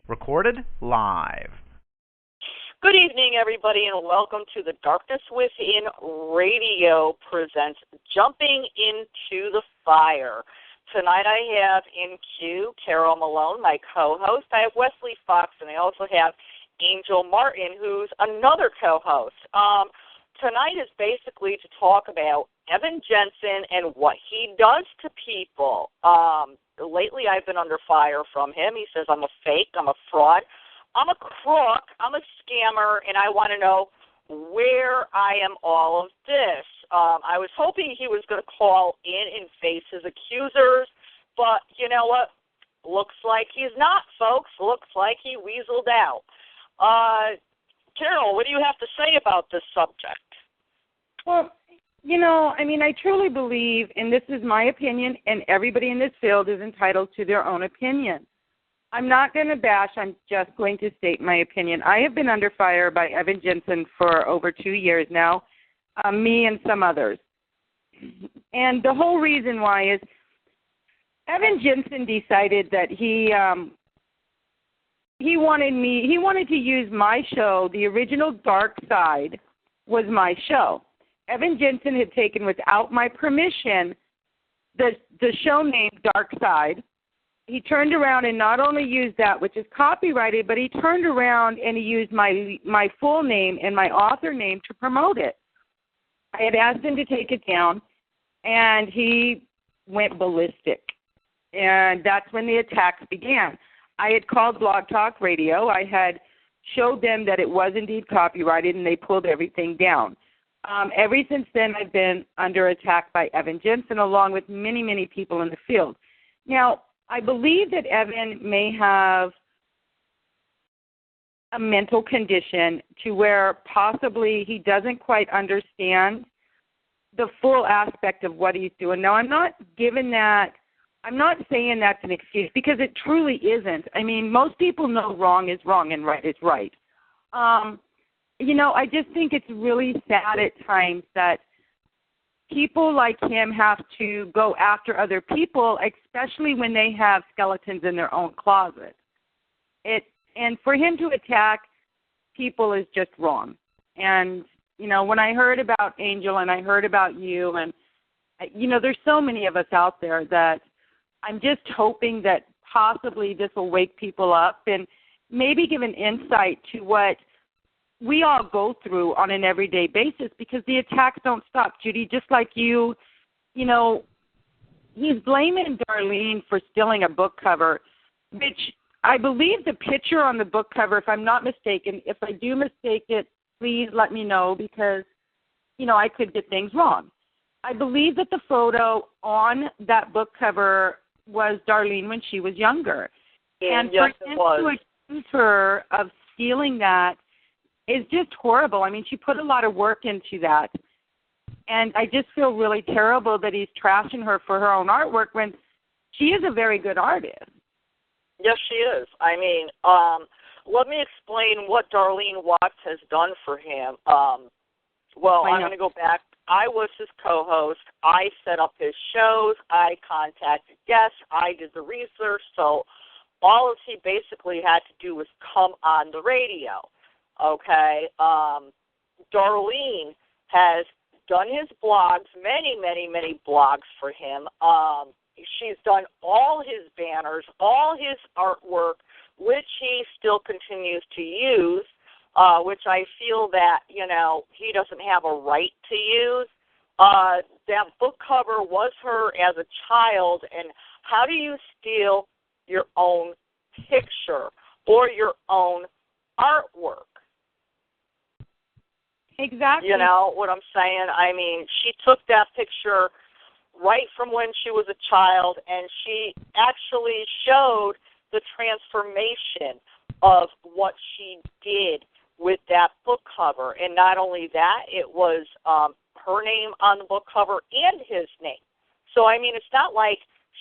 Recorded live. Good evening, everybody, and welcome to the Darkness Within Radio presents Jumping into the Fire. Tonight I have in queue Carol Malone, my co-host. I have Wesley Fox, and I also have Angel Martin, who's another co-host. Tonight is basically to talk about Evan Jensen and what he does to people. Lately I've been under fire from him. He says I'm a fake, I'm a fraud, I'm a crook, I'm a scammer, and I want to know where I am all of this. I was hoping he was going to call in and face his accusers, but you know what? Looks like he's not, folks. Looks like he weaseled out. Carol, what do you have to say about this subject? Well, I truly believe, and this is my opinion, and everybody in this field is entitled to their own opinion. I'm not going to bash. I'm just going to state my opinion. I have been under fire by Evan Jensen for over 2 years now, me and some others. And the whole reason why is Evan Jensen decided that he wanted to use my show. The original Dark Side was my show. Evan Jensen had taken, without my permission, the show name Dark Side. He turned around and not only used that, which is copyrighted, but he turned around and he used my full name and my author name to promote it. I had asked him to take it down, and he went ballistic. And that's when the attacks began. I had called Blog Talk Radio. I had showed them that it was indeed copyrighted, and they pulled everything down. Ever since then, I've been under attack by Evan Jensen, along with many, many people in the field. Now, I believe that Evan may have a mental condition to where possibly he doesn't quite understand the full aspect of what he's doing. Now, I'm not saying that's an excuse, because it truly isn't. I mean, most people know wrong is wrong and right is right. I just think it's really sad at times that people like him have to go after other people, especially when they have skeletons in their own closet. And for him to attack people is just wrong. And, when I heard about Angel and I heard about you, and, there's so many of us out there that I'm just hoping that possibly this will wake people up and maybe give an insight to what we all go through on an everyday basis, because the attacks don't stop. Judi, just like you, he's blaming Darlene for stealing a book cover, which I believe the picture on the book cover, if I'm not mistaken, if I do mistake it, please let me know, because, I could get things wrong. I believe that the photo on that book cover was Darlene when she was younger. And yes, for him to accuse her of stealing that is just horrible. I mean, she put a lot of work into that. And I just feel really terrible that he's trashing her for her own artwork when she is a very good artist. Yes, she is. I mean, let me explain what Darlene Watts has done for him. I'm going to go back. I was his co-host. I set up his shows. I contacted guests. I did the research. So all he basically had to do was come on the radio. Okay, Darlene has done his blogs, many, many, many blogs for him. She's done all his banners, all his artwork, which he still continues to use, which I feel that, he doesn't have a right to use. That book cover was her as a child, and how do you steal your own picture or your own artwork? Exactly. You know what I'm saying? I mean, she took that picture right from when she was a child, and she actually showed the transformation of what she did with that book cover. And not only that, it was her name on the book cover and his name. So, I mean, it's not like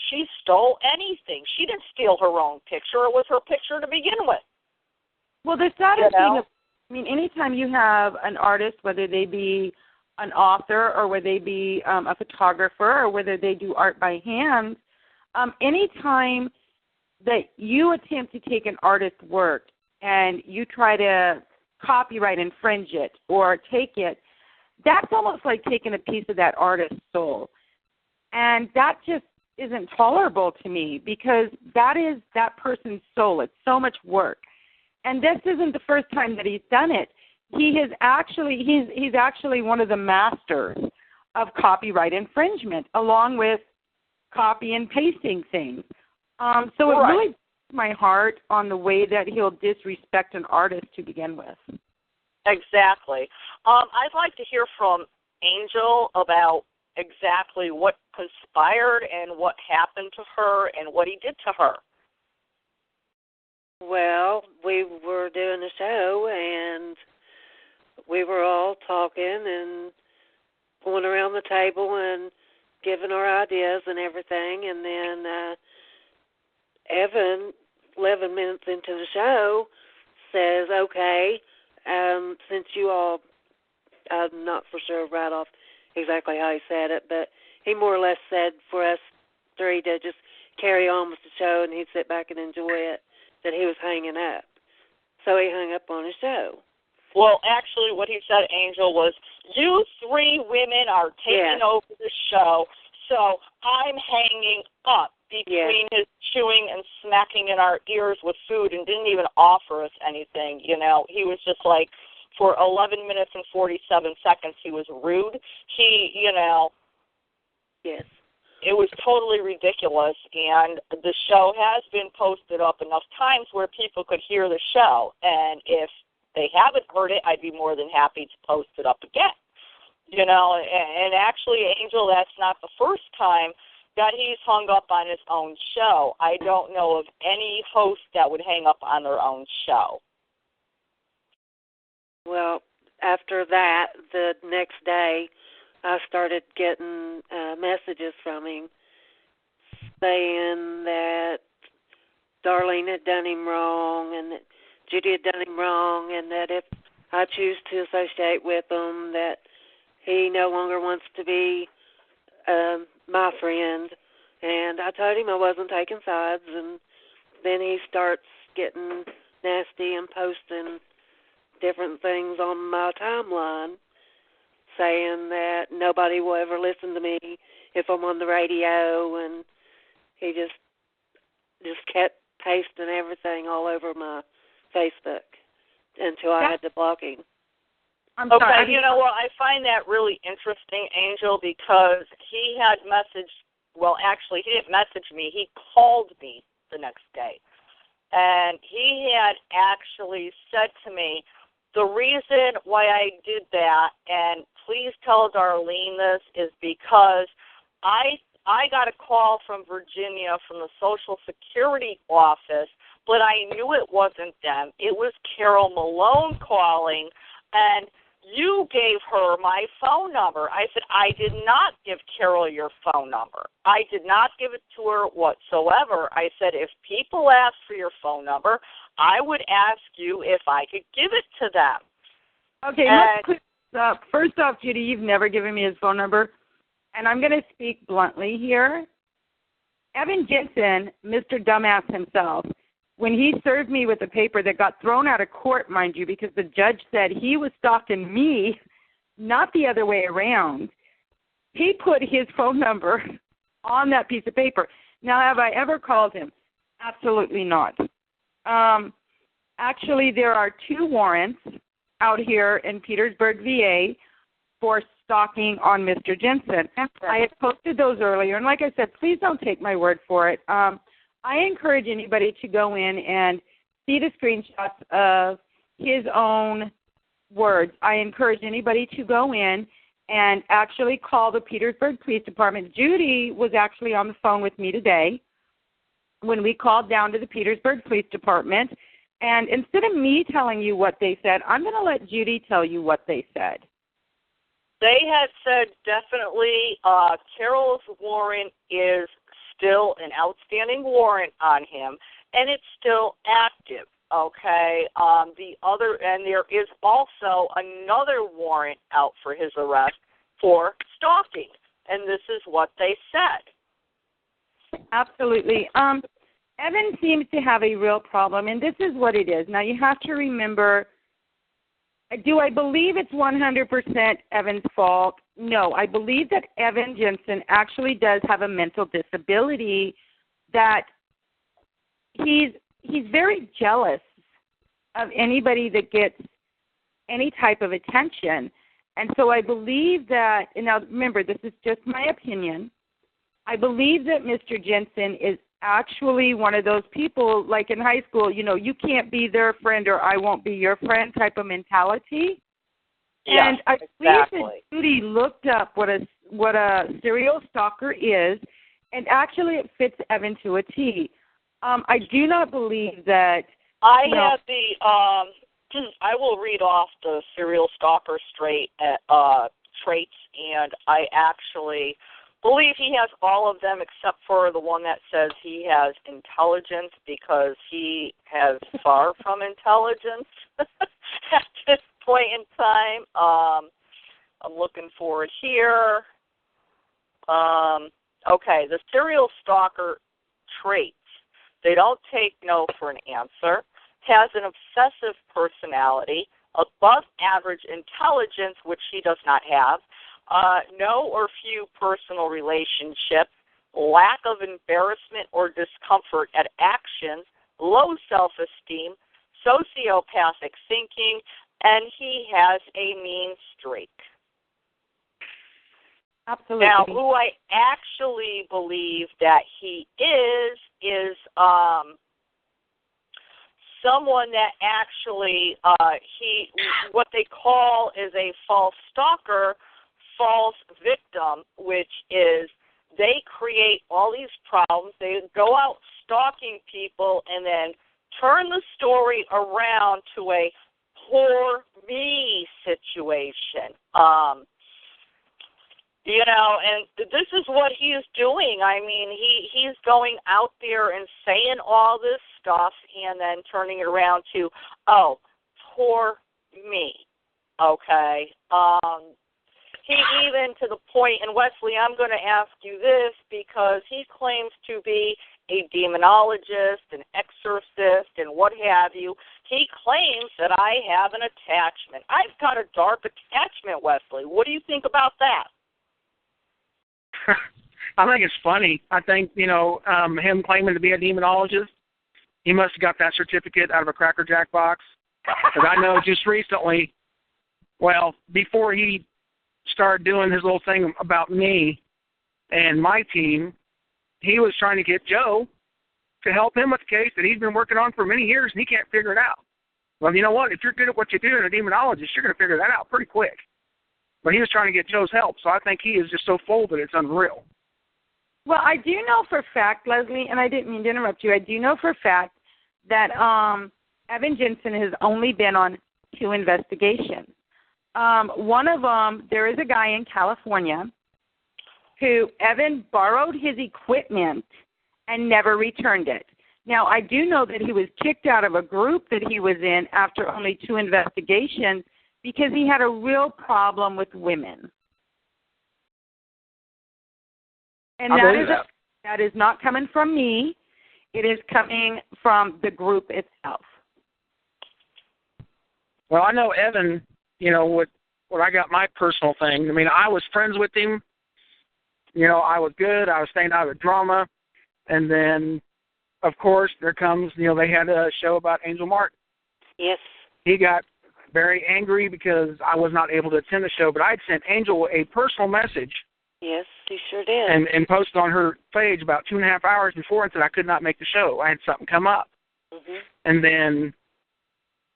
she stole anything. She didn't steal her own picture. It was her picture to begin with. Well, the saddest thing, anytime you have an artist, whether they be an author or whether they be a photographer or whether they do art by hand, anytime that you attempt to take an artist's work and you try to copyright infringe it or take it, that's almost like taking a piece of that artist's soul. And that just isn't tolerable to me because that is that person's soul. It's so much work. And this isn't the first time that he's done it. He's actually one of the masters of copyright infringement, along with copy and pasting things. So it really breaks my heart on the way that he'll disrespect an artist to begin with. Exactly. I'd like to hear from Angel about exactly what conspired and what happened to her and what he did to her. Well, we were doing a show, and we were all talking and going around the table and giving our ideas and everything, and then Evan, 11 minutes into the show, says, okay, since you all, I'm not for sure right off exactly how he said it, but he more or less said for us three to just carry on with the show and he'd sit back and enjoy it, that he was hanging up. So he hung up on his show. Well, actually, what he said, Angel, was, you three women are taking over the show, so I'm hanging up between his chewing and smacking in our ears with food and didn't even offer us anything, you know. He was just like, for 11 minutes and 47 seconds, he was rude. He, you know. Yes. It was totally ridiculous, and the show has been posted up enough times where people could hear the show, and if they haven't heard it, I'd be more than happy to post it up again. You know, and actually, Angel, that's not the first time that he's hung up on his own show. I don't know of any host that would hang up on their own show. Well, after that, the next day, I started getting messages from him saying that Darlene had done him wrong and that Judi had done him wrong and that if I choose to associate with him, that he no longer wants to be my friend. And I told him I wasn't taking sides, and then he starts getting nasty and posting different things on my timeline, saying that nobody will ever listen to me if I'm on the radio, and he just kept pasting everything all over my Facebook until I had to block him. Okay, you know, well, I find that really interesting, Angel, because he had messaged, well, actually, he didn't message me. He called me the next day, and he had actually said to me, the reason why I did that, and please tell Darlene this, is because I got a call from Virginia from the Social Security office, but I knew it wasn't them. It was Carol Malone calling, and you gave her my phone number. I said, I did not give Carol your phone number. I did not give it to her whatsoever. I said, if people ask for your phone number, I would ask you if I could give it to them. Okay, let's clear this up. First off, Judi, you've never given me his phone number, and I'm going to speak bluntly here. Evan Jensen, Mr. Dumbass himself, when he served me with a paper that got thrown out of court, mind you, because the judge said he was stalking me, not the other way around, he put his phone number on that piece of paper. Now, have I ever called him? Absolutely not. Actually, there are 2 warrants out here in Petersburg, VA, for stalking on Mr. Jensen. I had posted those earlier, and like I said, please don't take my word for it. I encourage anybody to go in and see the screenshots of his own words. I encourage anybody to go in and actually call the Petersburg Police Department. Judi was actually on the phone with me today when we called down to the Petersburg Police Department. And instead of me telling you what they said, I'm going to let Judi tell you what they said. They had said definitely Carol's warrant is still an outstanding warrant on him, and it's still active, okay? There is also another warrant out for his arrest for stalking, and this is what they said. Absolutely. Evan seems to have a real problem, and this is what it is. Now, you have to remember, do I believe it's 100% Evan's fault? No. I believe that Evan Jensen actually does have a mental disability, that he's very jealous of anybody that gets any type of attention. And so I believe that, and now remember, this is just my opinion, I believe that Mr. Jensen is actually one of those people, like in high school, you can't be their friend or I won't be your friend type of mentality. Yeah, and I exactly. believe that Judi looked up what a serial stalker is, and actually it fits Evan to a T. I do not believe that. I will read off the serial stalker traits, and I actually believe he has all of them except for the one that says he has intelligence, because he has far from intelligence at this point in time. I'm looking for it here. Okay, the serial stalker traits. They don't take no for an answer, has an obsessive personality, above average intelligence, which he does not have, no or few personal relationships, lack of embarrassment or discomfort at actions, low self-esteem, sociopathic thinking, and he has a mean streak. Absolutely. Now, who I actually believe that he is someone that actually what they call is a false stalker, false victim, which is they create all these problems. They go out stalking people and then turn the story around to a poor me situation. And this is what he is doing. I mean, he's going out there and saying all this stuff and then turning it around to, oh, poor me, okay? He even to the point, and Wesley, I'm going to ask you this because he claims to be a demonologist, an exorcist, and what have you. He claims that I have an attachment. I've got a dark attachment, Wesley. What do you think about that? I think it's funny. I think, him claiming to be a demonologist, he must have got that certificate out of a Cracker Jack box. Because I know just recently, before he started doing his little thing about me and my team, he was trying to get Joe to help him with the case that he's been working on for many years, and he can't figure it out. Well, you know what? If you're good at what you do as a demonologist, you're going to figure that out pretty quick. But he was trying to get Joe's help, so I think he is just so full that it's unreal. Well, I do know for a fact, Leslie, and I didn't mean to interrupt you, I do know for a fact that Evan Jensen has only been on 2 investigations. One of them, there is a guy in California who Evan borrowed his equipment and never returned it. Now, I do know that he was kicked out of a group that he was in after only 2 investigations because he had a real problem with women. And that is not coming from me. It is coming from the group itself. Well, I know Evan, what I got my personal thing. I mean, I was friends with him. I was good. I was staying out of drama. And then, of course, there comes, they had a show about Angel Martin. Yes. He got very angry because I was not able to attend the show, but I'd sent Angel a personal message. Yes, you sure did. And posted on her page about 2.5 hours before and said I could not make the show. I had something come up. Mm-hmm. And then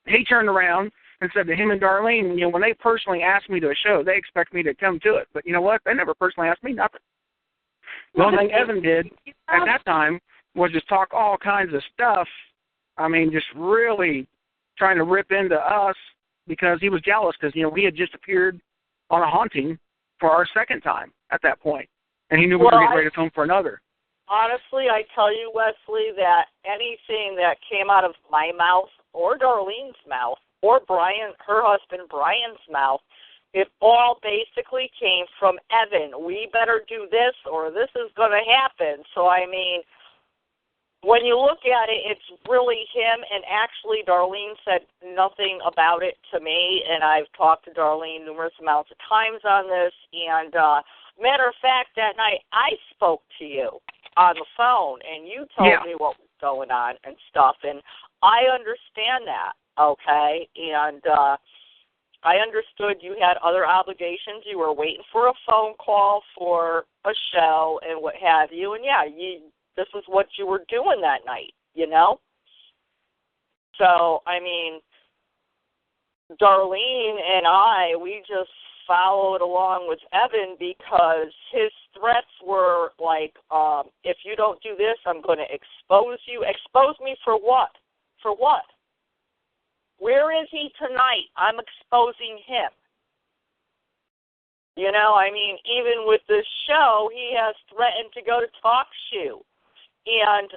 he turned around and said to him and Darlene, when they personally ask me to a show, they expect me to come to it. But you know what? They never personally asked me nothing. The only thing Evan did at that time was just talk all kinds of stuff. I mean, just really trying to rip into us because he was jealous because, we had just appeared on a haunting for our second time at that point. And he knew we were getting ready to film for another. Honestly, I tell you, Wesley, that anything that came out of my mouth or Darlene's mouth or her husband Brian's mouth, it all basically came from Evan. We better do this or this is going to happen. So, I mean, when you look at it, it's really him. And actually, Darlene said nothing about it to me, and I've talked to Darlene numerous amounts of times on this. And matter of fact, that night I spoke to you on the phone, and you told me what was going on and stuff. And I understand that, okay? And I understood you had other obligations. You were waiting for a phone call for a show and what have you. And, yeah, this was what you were doing that night, you know? So, I mean, Darlene and I, we just followed along with Evan because his threats were like, if you don't do this, I'm going to expose you. Expose me for what? For what? Where is he tonight? I'm exposing him. You know, I mean, even with this show, he has threatened to go to Talk Shoe and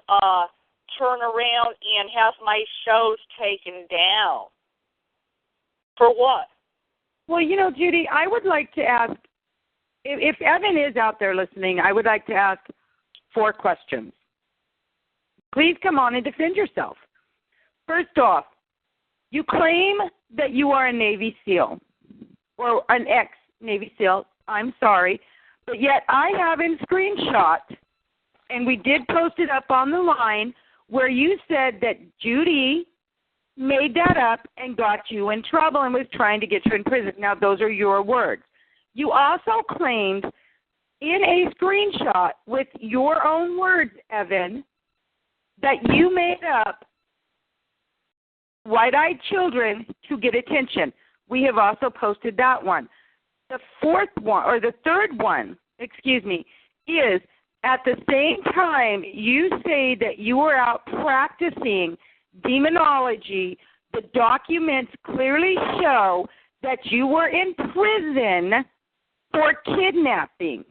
turn around and have my shows taken down. For what? Well, you know, Judi, I would like to ask, if Evan is out there listening, I would like to ask 4 questions. Please come on and defend yourself. First off, you claim that you are a Navy SEAL, or an ex-Navy SEAL, I'm sorry, but yet I have in screenshot, and we did post it up on the line, where you said that Judi made that up and got you in trouble and was trying to get you in prison. Now, those are your words. You also claimed in a screenshot with your own words, Evan, that you made up white-eyed children to get attention. We have also posted that one. The third one, is at the same time you say that you were out practicing demonology. The documents clearly show that you were in prison for kidnapping.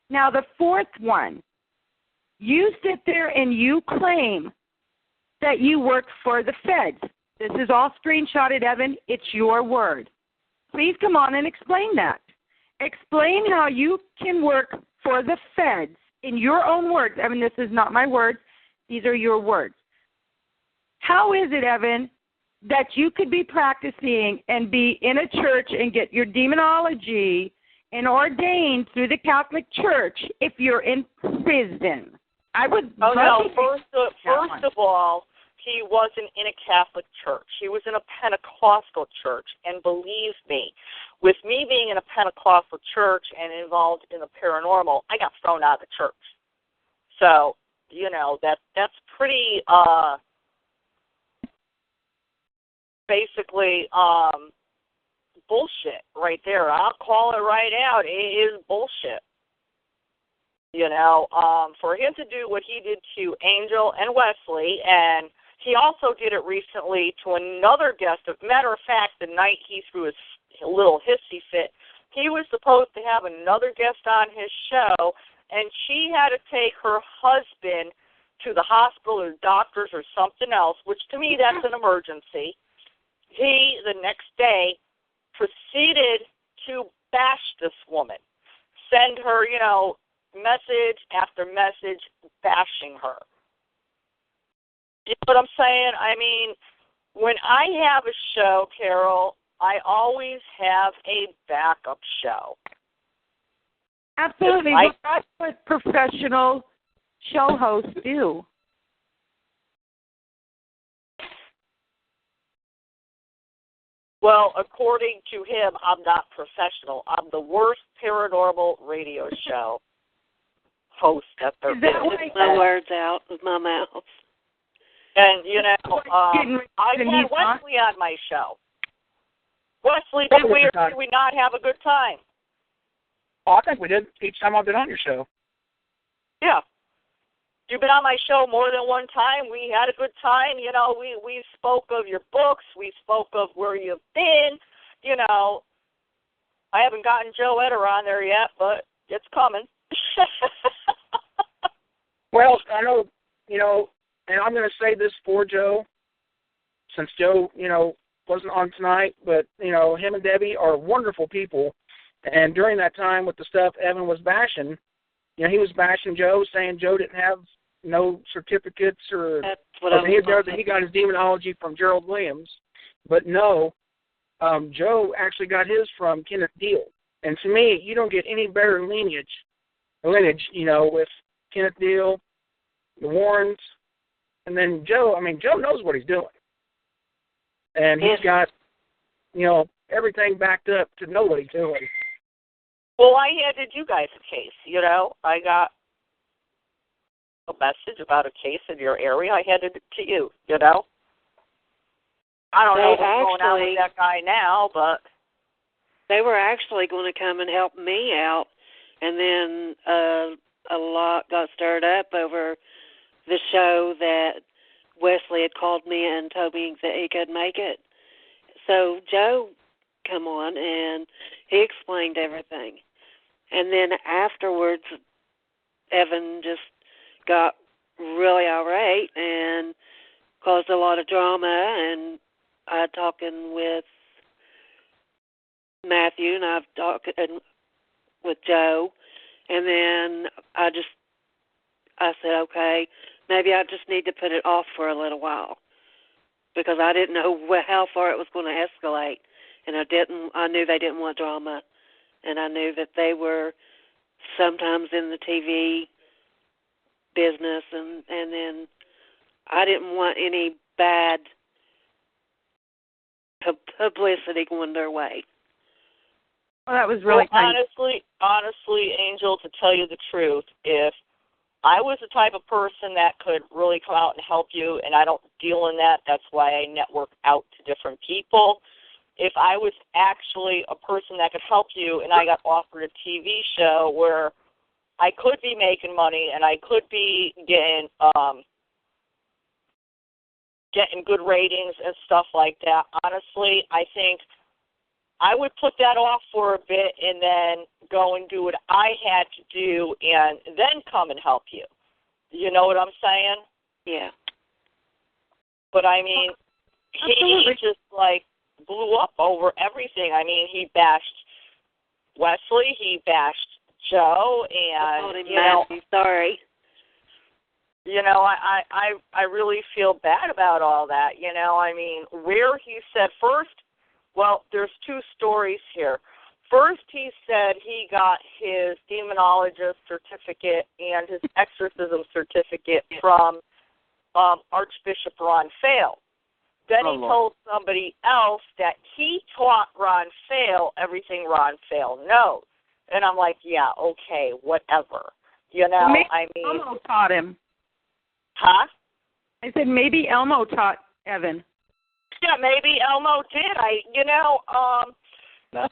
Now, the fourth one, you sit there and you claim that you work for the feds. This is all screenshotted, Evan. It's your word. Please come on and explain that. Explain how you can work for the feds in your own words. Evan, this is not my words. These are your words. How is it, Evan, that you could be practicing and be in a church and get your demonology and ordained through the Catholic Church if you're in prison? I would. Oh no! First of all, he wasn't in a Catholic church. He was in a Pentecostal church, and believe me, with me being in a Pentecostal church and involved in the paranormal, I got thrown out of the church. So you know that's pretty. Basically, bullshit right there. I'll call it right out. It is bullshit. You know, for him to do what he did to Angel and Wesley, and he also did it recently to another guest. Matter of fact, the night he threw his little hissy fit, he was supposed to have another guest on his show, and she had to take her husband to the hospital or doctors or something else, which to me that's an emergency. He, the next day, proceeded to bash this woman, send her, you know, message after message bashing her. You know what I'm saying? I mean, when I have a show, Carol, I always have a backup show. Absolutely. Well, that's what professional show hosts do. Well, according to him, I'm not professional. I'm the worst paranormal radio show host that there is. Get my words out of my mouth. And, you know, I've had Wesley on my show. Wesley, did we not have a good time? Oh, I think we did each time I've been on your show. Yeah. You've been on my show more than one time. We had a good time. You know, we spoke of your books. We spoke of where you've been. You know, I haven't gotten Joe Etter on there yet, but it's coming. Well, I know, you know, and I'm going to say this for Joe, since Joe, you know, wasn't on tonight, but, you know, him and Debbie are wonderful people. And during that time with the stuff Evan was bashing, you know, he was bashing Joe, saying Joe didn't have, no certificates or That's what I he was got his demonology from Gerald Williams. But no, Joe actually got his from Kenneth Deal. And to me, you don't get any better lineage, with Kenneth Deal, the Warrens, and then Joe. I mean, Joe knows what he's doing. And he's got, everything backed up to know what he's doing. Well, I handed you guys a case, I got a message about a case in your area. I handed it to you, I don't know what's going on with that guy now, but... They were actually going to come and help me out, and then a lot got stirred up over the show that Wesley had called me and told me that he could make it. So Joe come on, and he explained everything. And then afterwards, Evan just got really irate and caused a lot of drama, and I was talking with Matthew, and I've talked with Joe, and then I said, okay, maybe I just need to put it off for a little while, because I didn't know how far it was going to escalate, and I knew they didn't want drama, and I knew that they were sometimes in the TV business, and then I didn't want any bad publicity going their way. Well, that was really kind. Honestly, Angel, to tell you the truth, if I was the type of person that could really come out and help you, and I don't deal in that, that's why I network out to different people. If I was actually a person that could help you and I got offered a TV show where I could be making money and I could be getting good ratings and stuff like that, honestly, I think I would put that off for a bit and then go and do what I had to do and then come and help you. You know what I'm saying? Yeah. But, I mean, he just, blew up over everything. I mean, he bashed Wesley, he bashed Joe, and, Matthew, sorry. I really feel bad about all that, I mean, where he said first, well, there's two stories here. First, he said he got his demonologist certificate and his exorcism certificate from Archbishop Ron Fale. Then he told somebody else that he taught Ron Fale everything Ron Fale knows. And I'm like, yeah, okay, whatever. Maybe Elmo taught him. Huh? I said maybe Elmo taught Evan. Yeah, maybe Elmo did.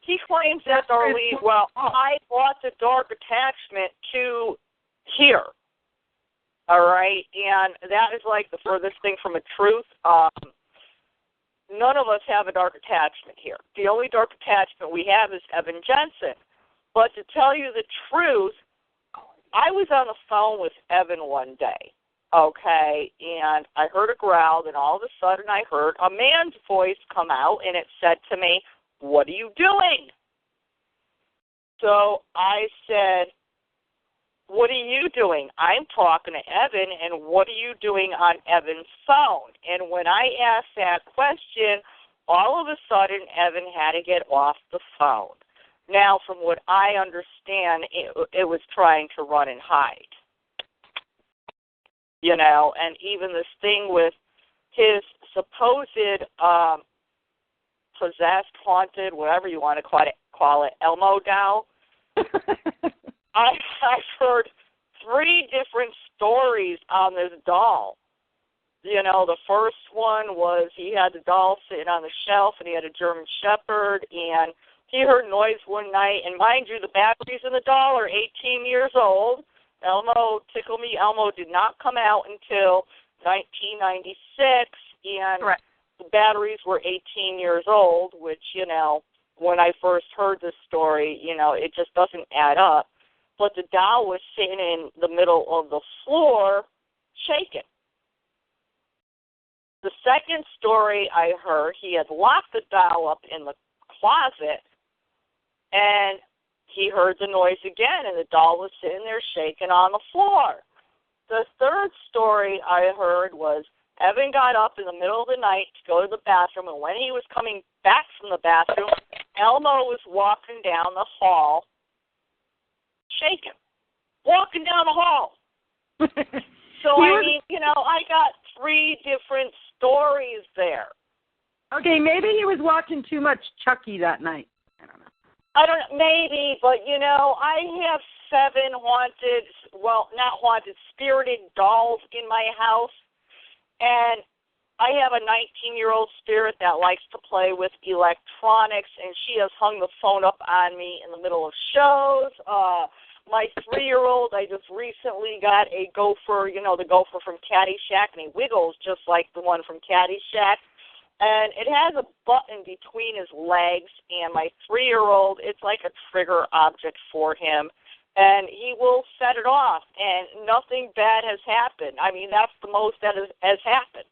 He claims that Darlene, I brought the dark attachment to here. All right? And that is the furthest thing from a truth. None of us have a dark attachment here. The only dark attachment we have is Evan Jensen. But to tell you the truth, I was on the phone with Evan one day. Okay, and I heard a growl, and all of a sudden I heard a man's voice come out, and it said to me, "What are you doing?" So I said, "What are you doing?" I'm talking to Evan, and what are you doing on Evan's phone? And when I asked that question, all of a sudden Evan had to get off the phone. Now, from what I understand, it was trying to run and hide. And even this thing with his supposed possessed, haunted, whatever you want to call it, Elmo doll. I've heard 3 different stories on this doll. The first one was he had the doll sitting on the shelf, and he had a German Shepherd, and he heard noise one night, and mind you, the batteries in the doll are 18 years old. Elmo, Tickle Me Elmo did not come out until 1996, and Correct. The batteries were 18 years old, which, when I first heard this story, it just doesn't add up. But the doll was sitting in the middle of the floor, shaking. The second story I heard, he had locked the doll up in the closet, and he heard the noise again, and the doll was sitting there shaking on the floor. the third story I heard was Evan got up in the middle of the night to go to the bathroom, and when he was coming back from the bathroom, Elmo was walking down the hall, shaking, walking down the hall. So, I mean, I got 3 different stories there. Okay, maybe he was watching too much Chucky that night. I don't know. I don't know, maybe, but, I have 7 not haunted, spirited dolls in my house, and I have a 19-year-old spirit that likes to play with electronics, and she has hung the phone up on me in the middle of shows. My 3-year-old, I just recently got a gopher, the gopher from Caddyshack, and he wiggles just like the one from Caddyshack. And it has a button between his legs, and my 3-year-old, it's like a trigger object for him, and he will set it off, and nothing bad has happened. I mean, that's the most that has happened,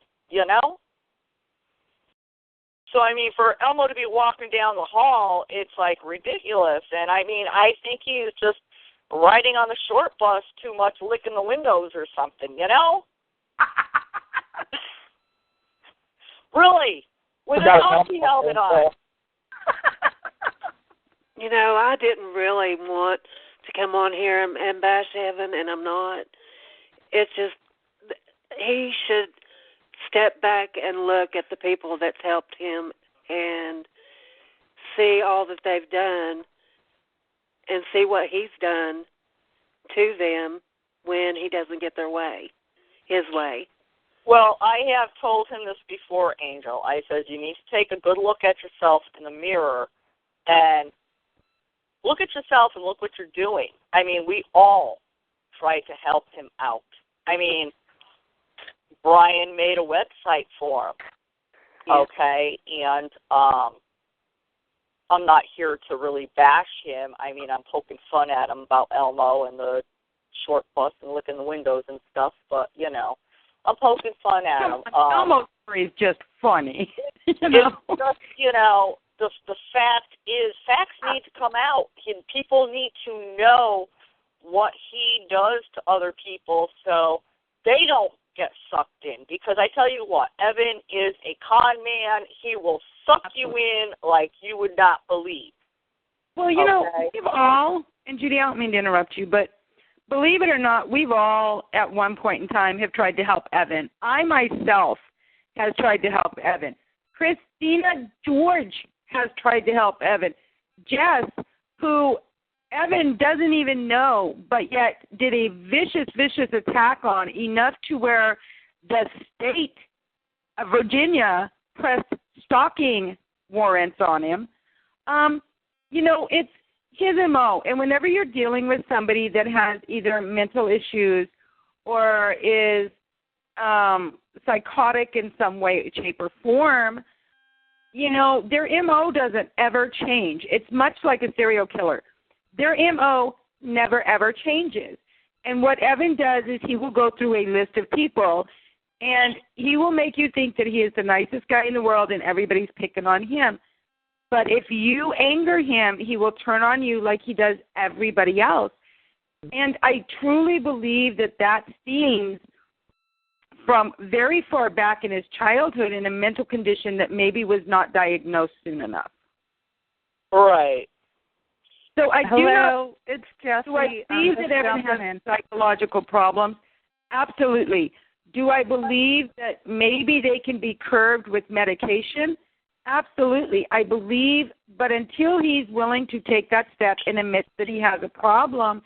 So, I mean, for Elmo to be walking down the hall, it's, like, ridiculous. And, I mean, I think he's just riding on the short bus too much, licking the windows or something, Really, with a donkey helmet on. I didn't really want to come on here and bash Evan, and I'm not. It's just he should step back and look at the people that's helped him and see all that they've done and see what he's done to them when he doesn't get his way. Well, I have told him this before, Angel. I said, you need to take a good look at yourself in the mirror and look at yourself and look what you're doing. I mean, we all try to help him out. I mean, Brian made a website for him, okay, and I'm not here to really bash him. I mean, I'm poking fun at him about Elmo and the short bus and licking the windows and stuff, but, I'm poking fun at him. Elmo's story is just funny. It's just, the fact is, facts need to come out. People need to know what he does to other people so they don't get sucked in. Because I tell you what, Evan is a con man. He will suck you in like you would not believe. Well, we've all, and Judi, I don't mean to interrupt you, but believe it or not, we've all at one point in time have tried to help Evan. I myself has tried to help Evan. Christina George has tried to help Evan. Jess, who Evan doesn't even know, but yet did a vicious, vicious attack on, enough to where the state of Virginia pressed stalking warrants on him. It's his MO. And whenever you're dealing with somebody that has either mental issues or is psychotic in some way, shape, or form, their MO doesn't ever change. It's much like a serial killer. Their MO never, ever changes. And what Evan does is he will go through a list of people, and he will make you think that he is the nicest guy in the world and everybody's picking on him. But if you anger him, he will turn on you like he does everybody else. And I truly believe that stems from very far back in his childhood in a mental condition that maybe was not diagnosed soon enough. Right. So I do know it's Jessie. Do I see that Evan has psychological problems? Absolutely. Do I believe that maybe they can be curbed with medication? Absolutely. I believe, but until he's willing to take that step and admit that he has a problem,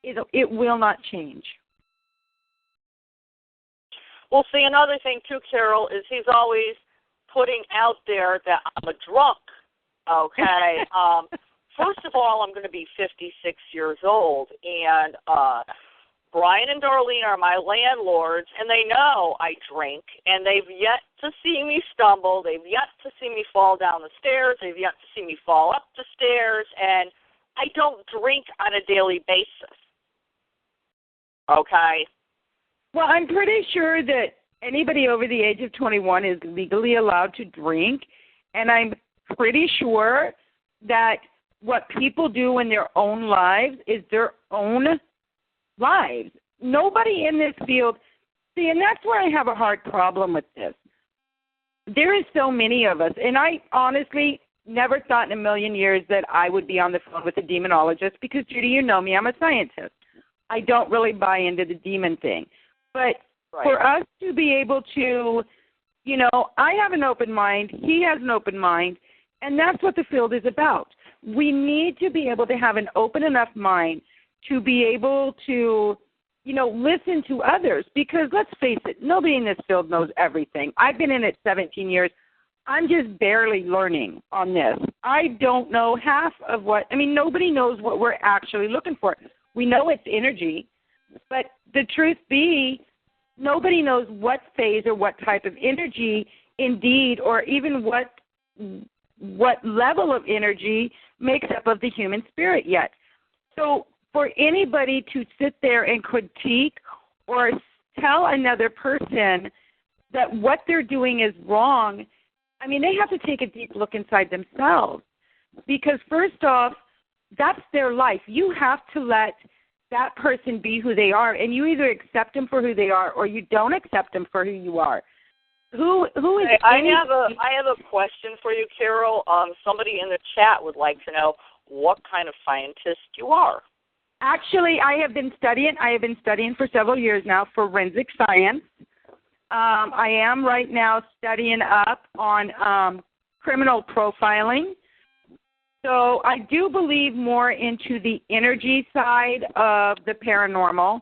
it will not change. Well, see, another thing, too, Carol, is he's always putting out there that I'm a drunk, okay? First of all, I'm going to be 56 years old, and Brian and Darlene are my landlords, and they know I drink, and they've yet to see me stumble. They've yet to see me fall down the stairs. They've yet to see me fall up the stairs, and I don't drink on a daily basis, okay? Well, I'm pretty sure that anybody over the age of 21 is legally allowed to drink, and I'm pretty sure that what people do in their own lives is their own lives. nobody in this field, see, and that's where I have a hard problem with this. There is so many of us, and I honestly never thought in a million years that I would be on the phone with a demonologist because, Judi, you know me, I'm a scientist. I don't really buy into the demon thing. But for us to be able to, you know, I have an open mind, he has an open mind, and that's what the field is about. We need to be able to have an open enough mind to be able to, you know, listen to others because, let's face it, nobody in this field knows everything. I've been in it 17 years. I'm just barely learning on this. I don't know half of what, I mean, nobody knows what we're actually looking for. We know it's energy, but the truth be, nobody knows what phase or what type of energy indeed, or even what level of energy makes up of the human spirit yet. So for anybody to sit there and critique or tell another person that what they're doing is wrong, I mean, they have to take a deep look inside themselves because, first off, that's their life. You have to let that person be who they are, and you either accept them for who they are or you don't accept them for who you are. Who is? Hey, I have a question for you, Carol. Somebody in the chat would like to know what kind of scientist you are. Actually, I have been studying for several years now, forensic science. I am right now studying up on criminal profiling. So I do believe more into the energy side of the paranormal.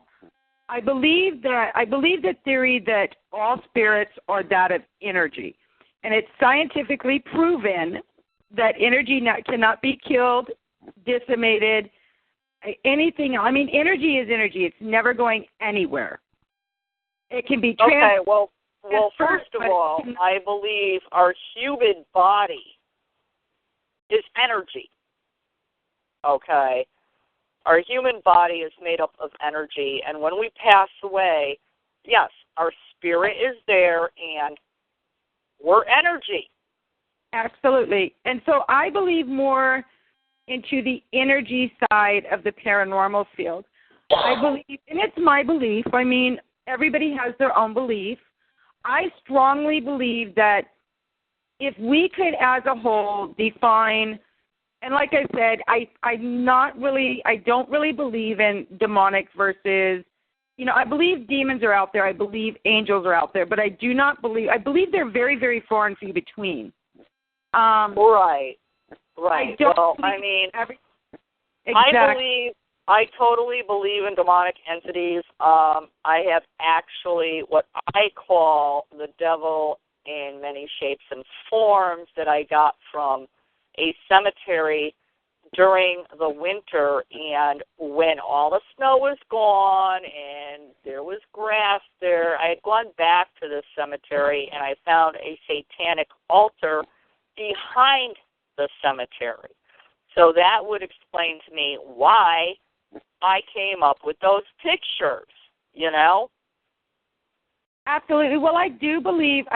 I believe the theory that all spirits are that of energy. And it's scientifically proven that energy cannot be killed, decimated, anything. I mean, energy is energy. It's never going anywhere. It can be okay, well, first of all, I believe our human body is energy. Okay? Our human body is made up of energy, and when we pass away, yes, our spirit is there, and we're energy. Absolutely. And so I believe more into the energy side of the paranormal field. I believe, and it's my belief, I mean, everybody has their own belief. I strongly believe that if we could as a whole define, and like I said, I don't really believe in demonic versus, you know, I believe demons are out there, I believe angels are out there, but I believe they're very, very far and few between. Right. Exactly. I totally believe in demonic entities. I have actually what I call the devil in many shapes and forms that I got from a cemetery during the winter, and when all the snow was gone and there was grass there, I had gone back to the cemetery and I found a satanic altar behind the cemetery. So that would explain to me why I came up with those pictures, you know? Absolutely. Well, I believe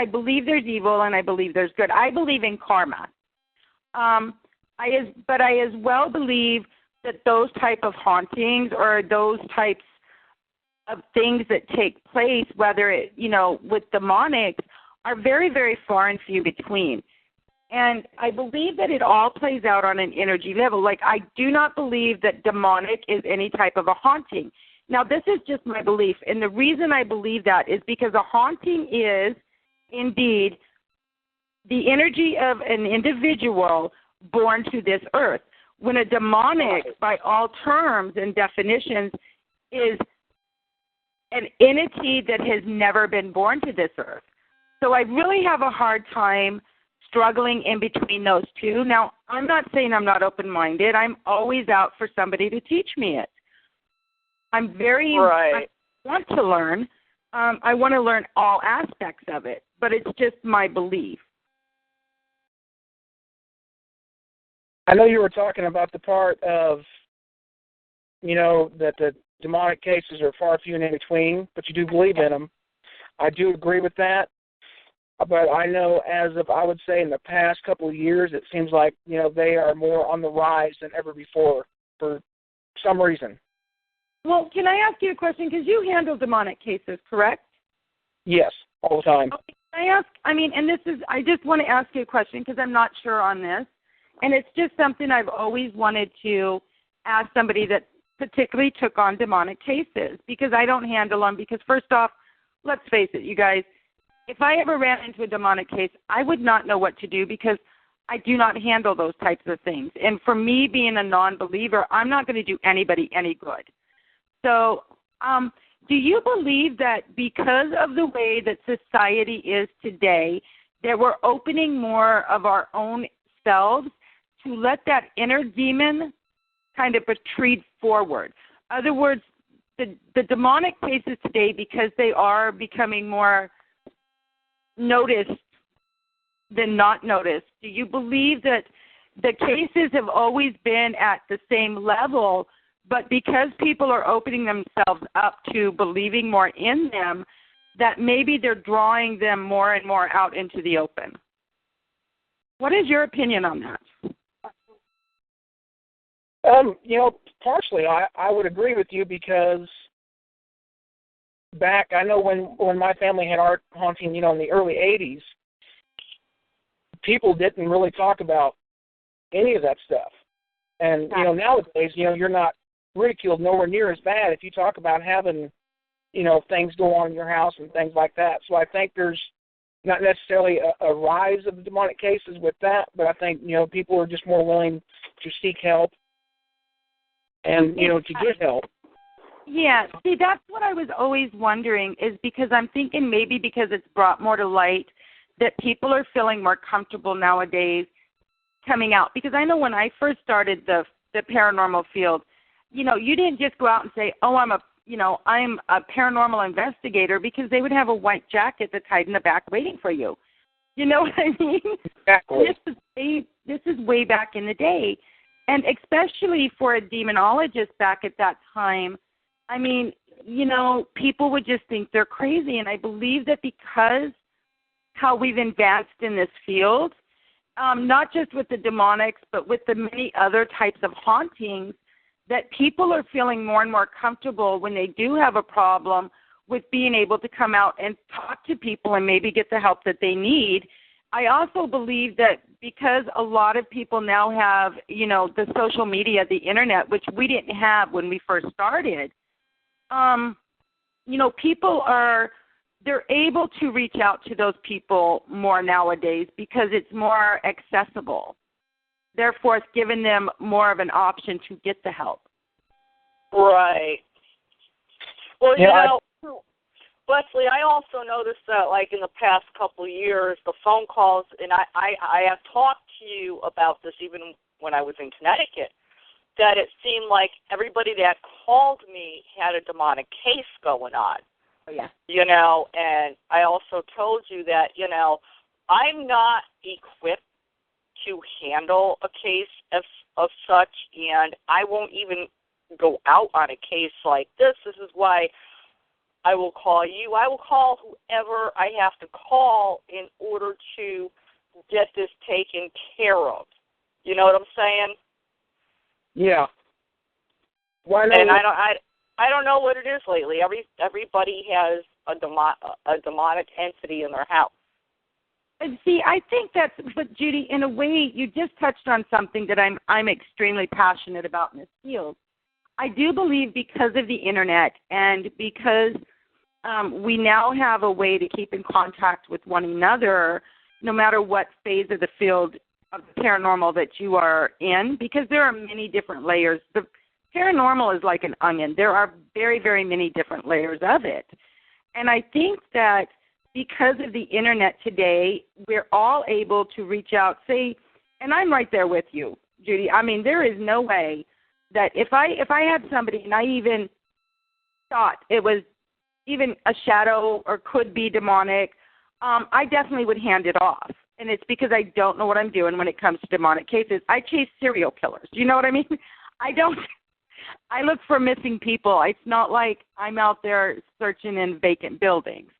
there's evil and I believe there's good. I believe in karma. But I as well believe that those type of hauntings or those types of things that take place, whether it, you know, with demonics, are very, very far and few between. And I believe that it all plays out on an energy level. Like, I do not believe that demonic is any type of a haunting. Now, this is just my belief, and the reason I believe that is because a haunting is, indeed, the energy of an individual born to this earth. When a demonic, by all terms and definitions, is an entity that has never been born to this earth. So I really have a hard time struggling in between those two. Now, I'm not saying I'm not open-minded. I'm always out for somebody to teach me it. I want to learn. I want to learn all aspects of it, but it's just my belief. I know you were talking about the part of, you know, that the demonic cases are far few and in between, but you do believe in them. I do agree with that. But I know as of, I would say, in the past couple of years, it seems like, you know, they are more on the rise than ever before for some reason. Well, can I ask you a question? Because you handle demonic cases, correct? Yes, all the time. Okay, can I ask, I just want to ask you a question because I'm not sure on this. And it's just something I've always wanted to ask somebody that particularly took on demonic cases, because I don't handle them. Because first off, let's face it, you guys, if I ever ran into a demonic case, I would not know what to do because I do not handle those types of things. And for me, being a non-believer, I'm not going to do anybody any good. So do you believe that because of the way that society is today, that we're opening more of our own selves to let that inner demon kind of retreat forward? In other words, the demonic cases today, because they are becoming more noticed than not noticed, do you believe that the cases have always been at the same level, but because people are opening themselves up to believing more in them, that maybe they're drawing them more and more out into the open? What is your opinion on that? Partially I would agree with you, because back, I know when my family had art haunting, in the early 80s, people didn't really talk about any of that stuff. And, nowadays, you're not ridiculed nowhere near as bad if you talk about having, things go on in your house and things like that. So I think there's not necessarily a rise of demonic cases with that, but I think, people are just more willing to seek help and, to get help. Yeah, see, that's what I was always wondering, is because I'm thinking maybe because it's brought more to light that people are feeling more comfortable nowadays coming out. Because I know when I first started the paranormal field, you didn't just go out and say, oh, I'm a paranormal investigator, because they would have a white jacket that's tied in the back waiting for you. You know what I mean? Exactly. This is way back in the day. And especially for a demonologist back at that time, people would just think they're crazy. And I believe that because how we've advanced in this field, not just with the demonics, but with the many other types of hauntings, that people are feeling more and more comfortable when they do have a problem with being able to come out and talk to people and maybe get the help that they need. I also believe that because a lot of people now have, the social media, the internet, which we didn't have when we first started, people they're able to reach out to those people more nowadays because it's more accessible. Therefore, it's given them more of an option to get the help. Right. Well, Wesley, I also noticed that, like, in the past couple of years, the phone calls, and I have talked to you about this even when I was in Connecticut, that it seemed like everybody that called me had a demonic case going on. Oh, yeah. And I also told you that, I'm not equipped to handle a case of such, and I won't even go out on a case like this. This is why I will call you. I will call whoever I have to call in order to get this taken care of. You know what I'm saying? Yeah. Why not? And I don't know what it is lately. Everybody has a demonic entity in their house. And see, I think but Judi, in a way, you just touched on something that I'm extremely passionate about in this field. I do believe because of the internet and because we now have a way to keep in contact with one another, no matter what phase of the field of the paranormal that you are in, because there are many different layers. The paranormal is like an onion. There are very, very many different layers of it. And I think that because of the internet today, we're all able to reach out, say, and I'm right there with you, Judi. There is no way that if I had somebody and I even thought it was even a shadow or could be demonic, I definitely would hand it off. And it's because I don't know what I'm doing when it comes to demonic cases. I chase serial killers. Do you know what I mean? I look for missing people. It's not like I'm out there searching in vacant buildings.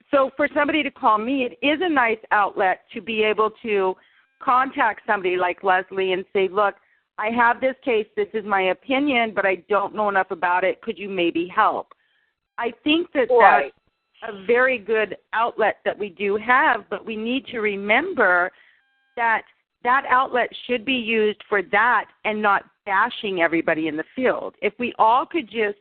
So for somebody to call me, it is a nice outlet to be able to contact somebody like Leslie and say, look, I have this case. This is my opinion, but I don't know enough about it. Could you maybe help? I think that Right. that's a very good outlet that we do have, but we need to remember that that outlet should be used for that and not bashing everybody in the field. If we all could just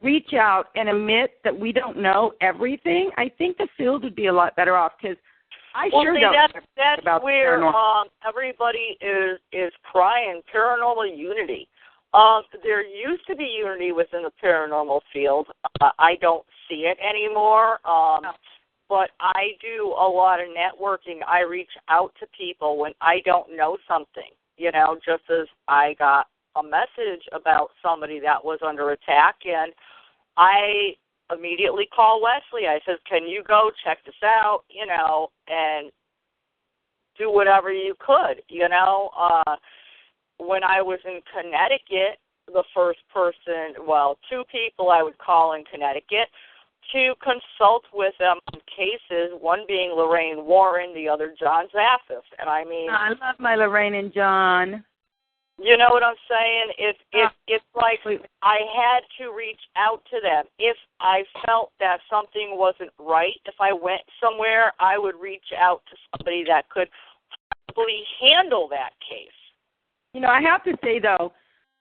reach out and admit that we don't know everything, I think the field would be a lot better off, because I sure don't know that's about where paranormal. everybody is crying paranormal unity. There used to be unity within the paranormal field. I don't see it anymore. But I do a lot of networking. I reach out to people when I don't know something, just as I got a message about somebody that was under attack, and I immediately call Wesley. I said, can you go check this out, and do whatever you could, When I was in Connecticut, the first person, two people I would call in Connecticut to consult with them on cases, one being Lorraine Warren, the other John Zaffis. And I mean, I love my Lorraine and John. You know what I'm saying? It's like I had to reach out to them. If I felt that something wasn't right, if I went somewhere, I would reach out to somebody that could probably handle that case. I have to say, though,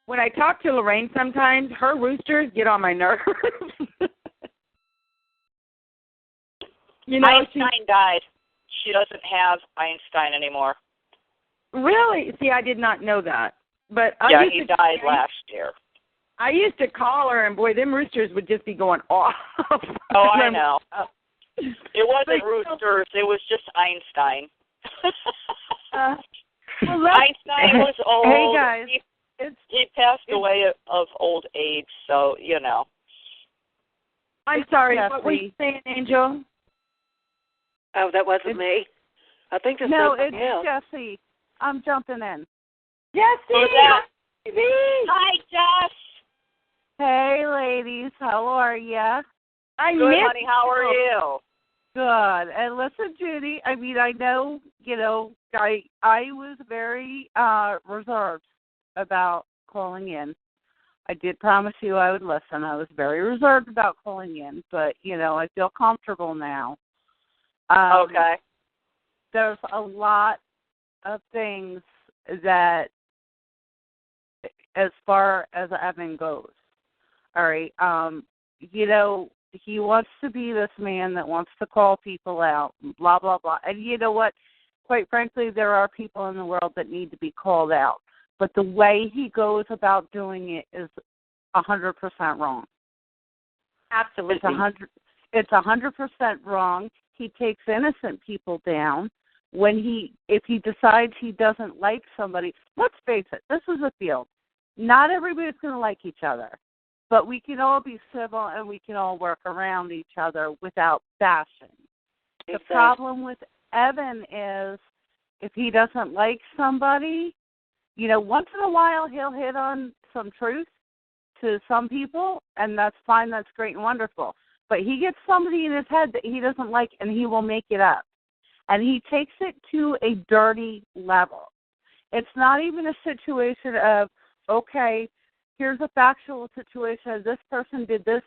when I talk to Lorraine sometimes, her roosters get on my nerves. Einstein died. She doesn't have Einstein anymore. Really? See, I did not know that. But he died last year. I used to call her, and boy, them roosters would just be going off. Oh, I know. It wasn't roosters. It was just Einstein. Einstein was old. Hey, guys. He passed away of old age, so, I'm sorry. What were you saying, Angel? Oh, that wasn't me. I think it's it's Jessie. I'm jumping in. Jessie! Hi, Jess. Hey, ladies. How are ya? Good, honey. How are you? Good. And listen, Judi, I mean, I know, I was very reserved about calling in. I did promise you I would listen. I was very reserved about calling in, but, I feel comfortable now. Okay. There's a lot of things that, as far as Evan goes, all right, he wants to be this man that wants to call people out, blah, blah, blah. And you know what? Quite frankly, there are people in the world that need to be called out. But the way he goes about doing it is 100% wrong. Absolutely. It's 100% wrong. He takes innocent people down. If he decides he doesn't like somebody, let's face it, this is a field. Not everybody's going to like each other, but we can all be civil and we can all work around each other without bashing. The problem with Evan is if he doesn't like somebody, once in a while he'll hit on some truth to some people, and that's fine, that's great and wonderful. But he gets somebody in his head that he doesn't like, and he will make it up. And he takes it to a dirty level. It's not even a situation of, okay, here's a factual situation. This person did this,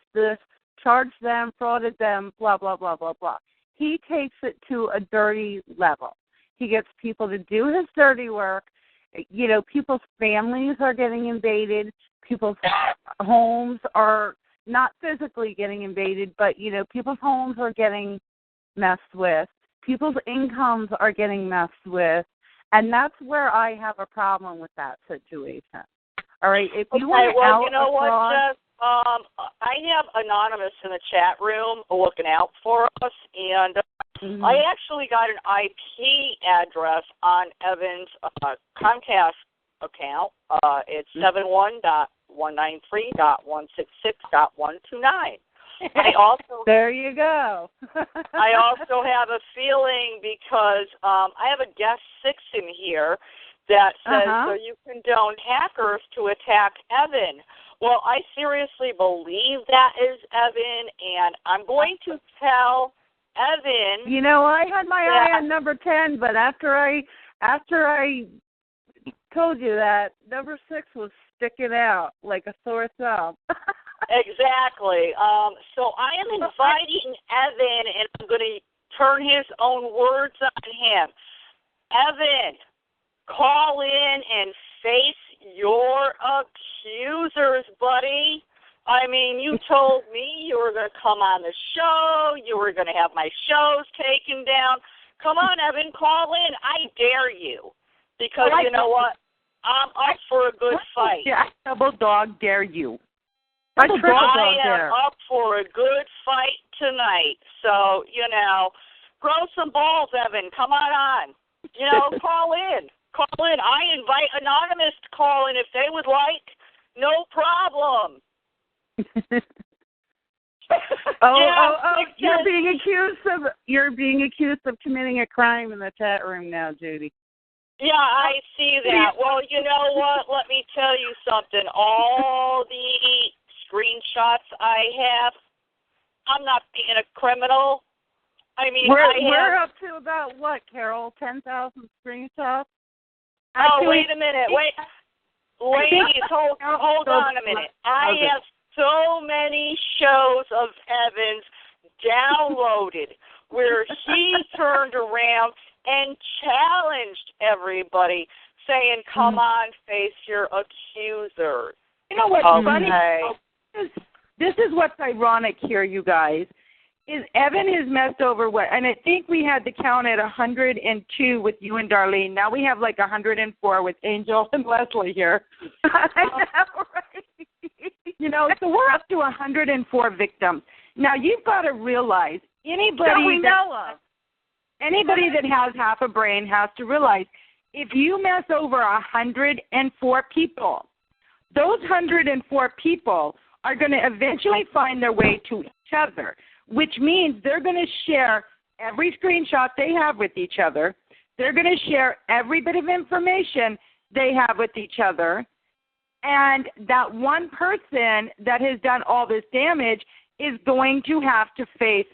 charged them, frauded them, blah, blah, blah, blah, blah. He takes it to a dirty level. He gets people to do his dirty work. People's families are getting invaded. People's homes are not physically getting invaded, but, people's homes are getting messed with. People's incomes are getting messed with. And that's where I have a problem with that situation. All right, if you want to well, you know what, Jess? I have Anonymous in the chat room looking out for us, and I actually got an IP address on Evan's Comcast account. It's 71.193.166.129. I also there you go. I also have a feeling because I have a guest 6 in here that says so you condone hackers to attack Evan. Well, I seriously believe that is Evan, and I'm going to tell Evan. I had my eye on number 10, but after I told you that. Number 6 was sticking out like a sore thumb. Exactly. So I am inviting Evan, and I'm going to turn his own words on him. Evan, call in and face your accusers, buddy. I mean, you told me you were going to come on the show. You were going to have my shows taken down. Come on, Evan, call in. I dare you. Because you know what? I'm up for a good fight. Yeah, double dog dare you. I am up for a good fight tonight. So, grow some balls, Evan. Come on. Call in. Call in. I invite Anonymous to call in if they would like. No problem. You're being accused of committing a crime in the chat room now, Judi. Yeah, I see that. Well, you know what? Let me tell you something. All the screenshots I have, I'm not being a criminal. I mean, we're up to about what, Carol? 10,000 screenshots? Wait a minute. Ladies, hold on a minute. I have so many shows of Evan's downloaded where he turned around and challenged everybody, saying, come on, face your accusers. You know what's funny? This is what's ironic here, you guys, is Evan has messed over and I think we had the count at 102 with you and Darlene. Now we have like 104 with Angel and Leslie here. I know, right? So we're up to 104 victims. Now you've got to realize anybody that has half a brain has to realize if you mess over 104 people, those 104 people are going to eventually find their way to each other, which means they're going to share every screenshot they have with each other. They're going to share every bit of information they have with each other. And that one person that has done all this damage is going to have to face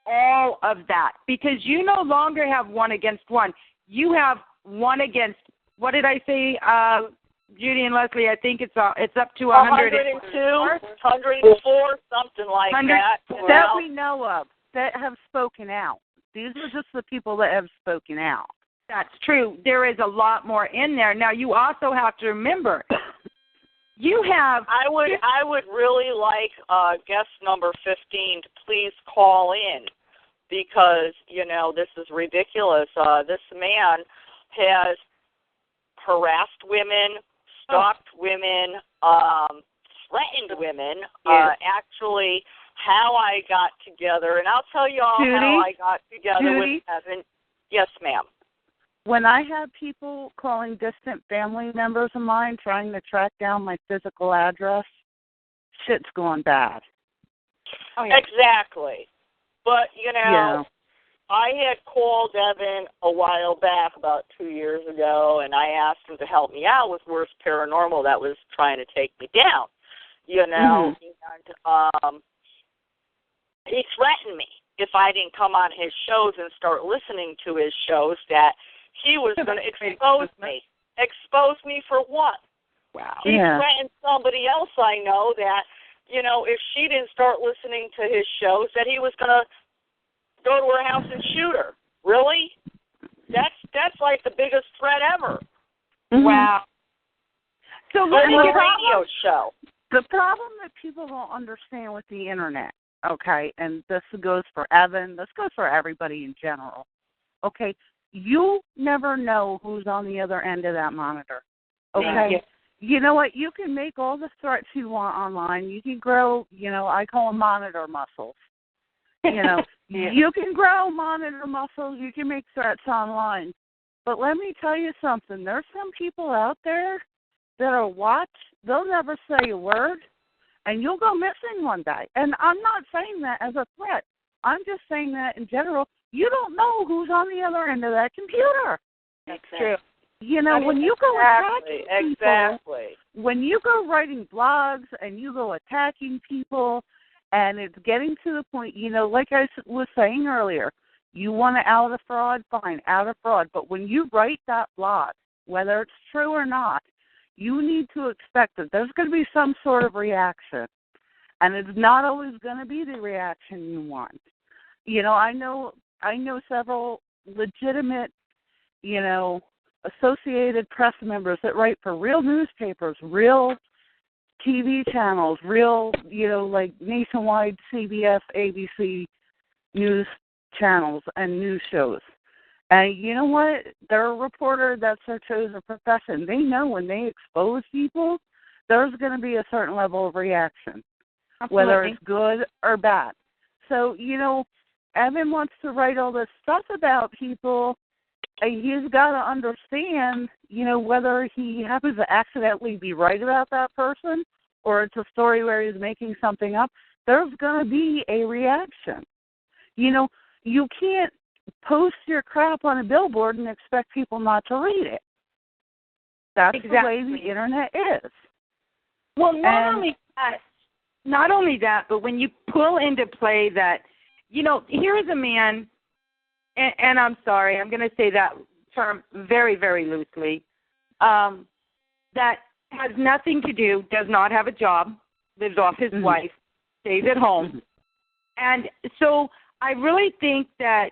all of that because you no longer have one against one. You have one against, what did I say, Judi and Leslie? I think it's up to 102, 104, something like that. That we know of, that have spoken out. These are just the people that have spoken out. That's true. There is a lot more in there. Now, you also have to remember, I would really like guest number 15 to please call in because, this is ridiculous. This man has harassed women, stalked women, threatened women. Actually, how I got together, and I'll tell you all how I got together with Evan. Yes, ma'am. When I have people calling distant family members of mine trying to track down my physical address, shit's going bad. Oh, yeah. Exactly. But, I had called Evan a while back, about 2 years ago, and I asked him to help me out with Worst Paranormal that was trying to take me down, and he threatened me if I didn't come on his shows and start listening to his shows that he was going to expose me. Expose me for what? Wow. He threatened somebody else I know that, if she didn't start listening to his shows, that he was going to go to her house and shoot her. Really? That's like the biggest threat ever. Mm-hmm. Wow. So let me get a radio show. The problem that people don't understand with the internet, okay, and this goes for Evan, this goes for everybody in general, okay, you never know who's on the other end of that monitor, okay? Yeah. You know what? You can make all the threats you want online. You can grow, I call them monitor muscles. You can grow monitor muscles. You can make threats online. But let me tell you something. There's some people out there that are they'll never say a word, and you'll go missing one day. And I'm not saying that as a threat. I'm just saying that in general. You don't know who's on the other end of that computer. That's true. When you go attacking people, when you go writing blogs and you go attacking people, and it's getting to the point, like I was saying earlier, you want to out a fraud, fine, out a fraud. But when you write that blog whether it's true or not, you need to expect that there's going to be some sort of reaction. And it's not always going to be the reaction you want. You know, I know several legitimate, you know, Associated Press members that write for real newspapers, real TV channels, real, you know, like nationwide CBS, ABC news channels and news shows. And you know what? They're a reporter. That's their chosen profession. They know when they expose people, there's going to be a certain level of reaction, whether it's good or bad. So, you know, Evan wants to write all this stuff about people. He's got to understand, you know, whether he happens to accidentally be right about that person or it's a story where he's making something up, there's going to be a reaction. You know, you can't post your crap on a billboard and expect people not to read it. That's the way the Internet is. Well, not only that, but when you pull into play that, you know, here is a man, and I'm sorry, I'm going to say that term very, very loosely, that has nothing to do, does not have a job, lives off his wife, stays at home. And so I really think that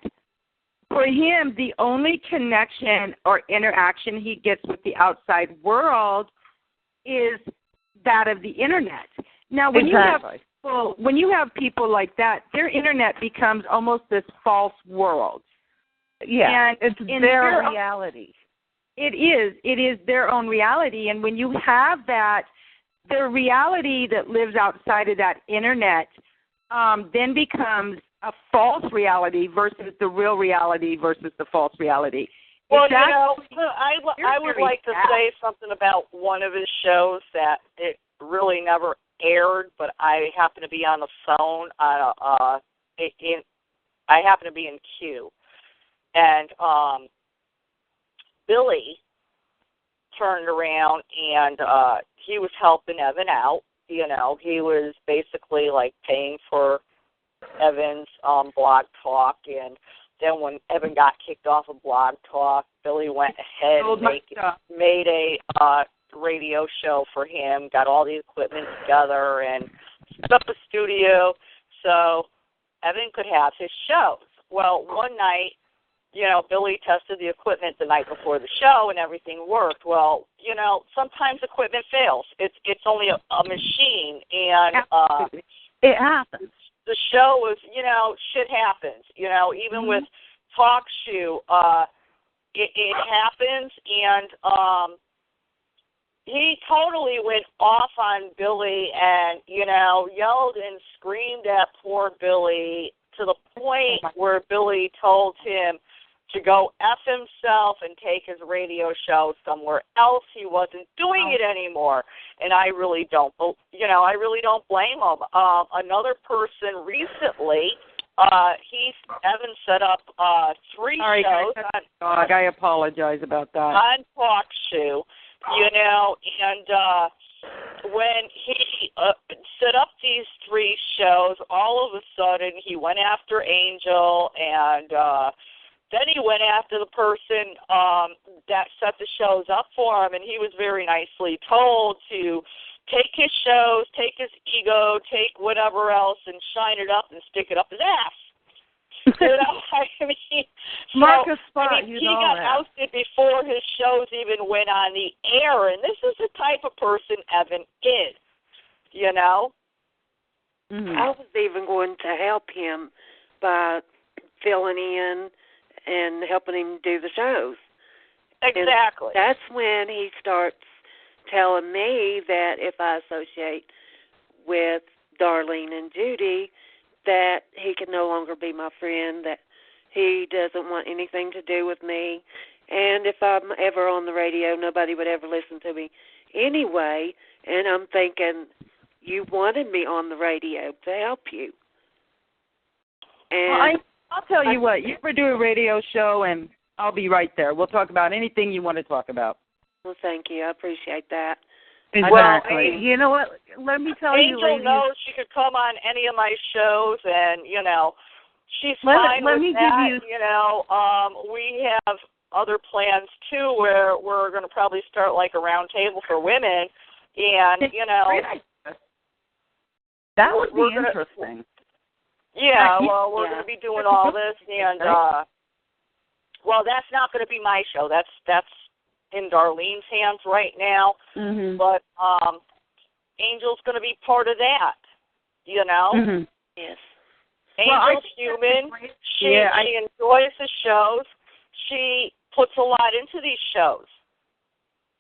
for him, the only connection or interaction he gets with the outside world is that of the Internet. Now, when you have people like that, their Internet becomes almost this false world. Yeah, and it's their reality. It is their own reality. And when you have that, their reality that lives outside of that Internet then becomes a false reality versus the real reality versus the false reality. Well, you know, I would like to say something about one of his shows that it really never aired, but I happen to be on the phone. I happen to be in queue, and Billy turned around and he was helping Evan out. You know, he was basically like paying for Evan's Blog Talk, and then when Evan got kicked off of Blog Talk, Billy went ahead and made a radio show for him, got all the equipment together, and set up a studio so Evan could have his shows. Well, one night, you know, Billy tested the equipment the night before the show, and everything worked. Well, you know, sometimes equipment fails. It's only a machine, and it happens. The show was, you know, shit happens. You know, even with Talk Shoe, it happens, and he totally went off on Billy and, you know, yelled and screamed at poor Billy to the point where Billy told him to go F himself and take his radio show somewhere else. He wasn't doing it anymore. And I really don't blame him. Another person recently, Evan set up 3 shows. I apologize about that. On Talk Show, you know, and when he set up these 3 shows, all of a sudden he went after Angel, and then he went after the person that set the shows up for him, and he was very nicely told to take his shows, take his ego, take whatever else, and shine it up and stick it up his ass. You know, I mean, Marcus Spot, he got ousted before his shows even went on the air, and this is the type of person Evan is, you know? I was even going to help him by filling in and helping him do the shows. Exactly. And that's when he starts telling me that if I associate with Darlene and Judi, that he can no longer be my friend, that he doesn't want anything to do with me. And if I'm ever on the radio, nobody would ever listen to me anyway. And I'm thinking, you wanted me on the radio to help you. And well, I'll tell you what, you ever do a radio show, and I'll be right there. We'll talk about anything you want to talk about. Well, thank you. I appreciate that. Exactly. Well, you know what? Let me tell you, ladies. Angel knows she could come on any of my shows, and, you know, she's fine with that. You know, we have other plans too, where we're going to probably start like a round table for women, and that would be interesting. Yeah, well, we're going to be doing all this, and well, that's not going to be my show. That's in Darlene's hands right now. Mm-hmm. But Angel's going to be part of that. You know. Mm-hmm. Yes. Angel's human. She enjoys the shows. She puts a lot into these shows.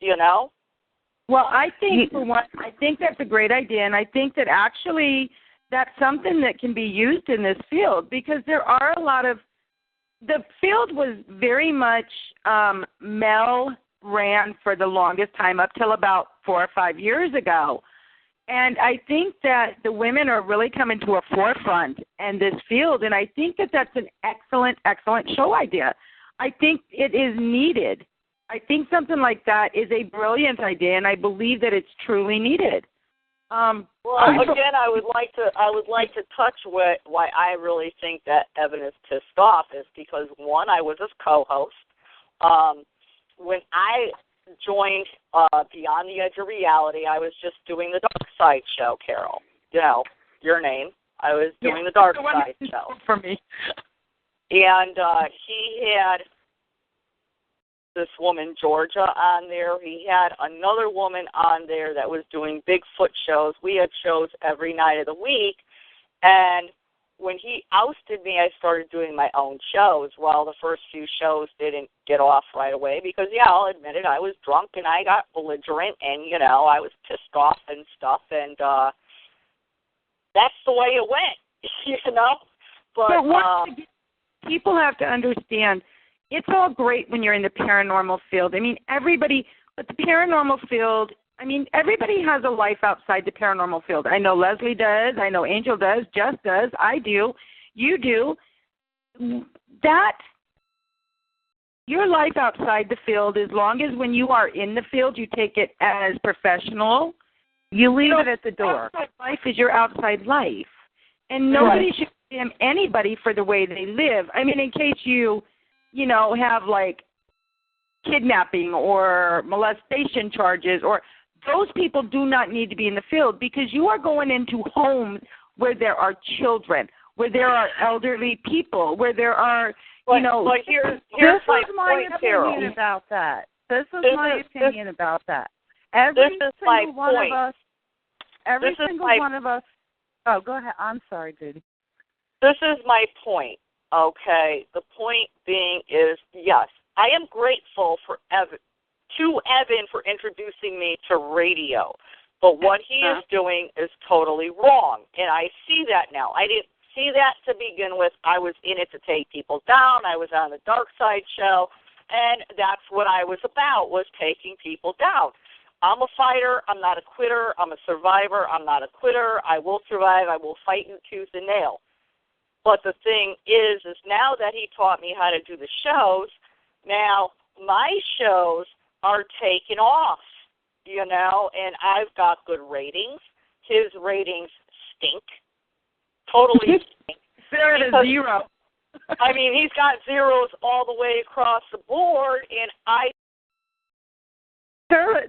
You know. Well, I think for one, I think that's a great idea, and I think that actually that's something that can be used in this field, because there are a lot of, the field was very much male ran for the longest time up till about 4 or 5 years ago. And I think that the women are really coming to a forefront in this field, and I think that that's an excellent, excellent show idea. I think it is needed. I think something like that is a brilliant idea, and I believe that it's truly needed. Well, again, I would like to touch why I really think that Evan is pissed off is because, one, I was his co-host. When I joined Beyond the Edge of Reality, I was just doing the Dark Side show, Carol. You know, your name. I was doing the Dark Side show. For me. And he had this woman, Georgia, on there. He had another woman on there that was doing Bigfoot shows. We had shows every night of the week. And when he ousted me, I started doing my own shows. Well, the first few shows didn't get off right away because, yeah, I'll admit it, I was drunk and I got belligerent and, you know, I was pissed off and stuff. And that's the way it went, you know. But people have to understand, it's all great when you're in the paranormal field. I mean, but the paranormal field, I mean, everybody has a life outside the paranormal field. I know Leslie does. I know Angel does. Jess does. I do. You do. That, your life outside the field, as long as when you are in the field, you take it as professional. You leave it at the door. Outside life is your outside life. And nobody should condemn anybody for the way they live. I mean, in case you know, have like kidnapping or molestation charges, or those people do not need to be in the field, because you are going into homes where there are children, where there are elderly people, where there are, you know. But here's my opinion about that. This is my opinion about that. Every single one of us. Oh, go ahead. I'm sorry, Judi. This is my point. Okay, the point being is, yes, I am grateful for Evan for introducing me to radio, but what he is doing is totally wrong, and I see that now. I didn't see that to begin with. I was in it to take people down. I was on the Dark Side show, and that's what I was about, was taking people down. I'm a fighter. I'm not a quitter. I'm a survivor. I'm not a quitter. I will survive. I will fight you tooth and nail. But the thing is now that he taught me how to do the shows, now my shows are taking off, you know, and I've got good ratings. His ratings stink. Totally stink. They're at a zero. I mean, he's got zeros all the way across the board, and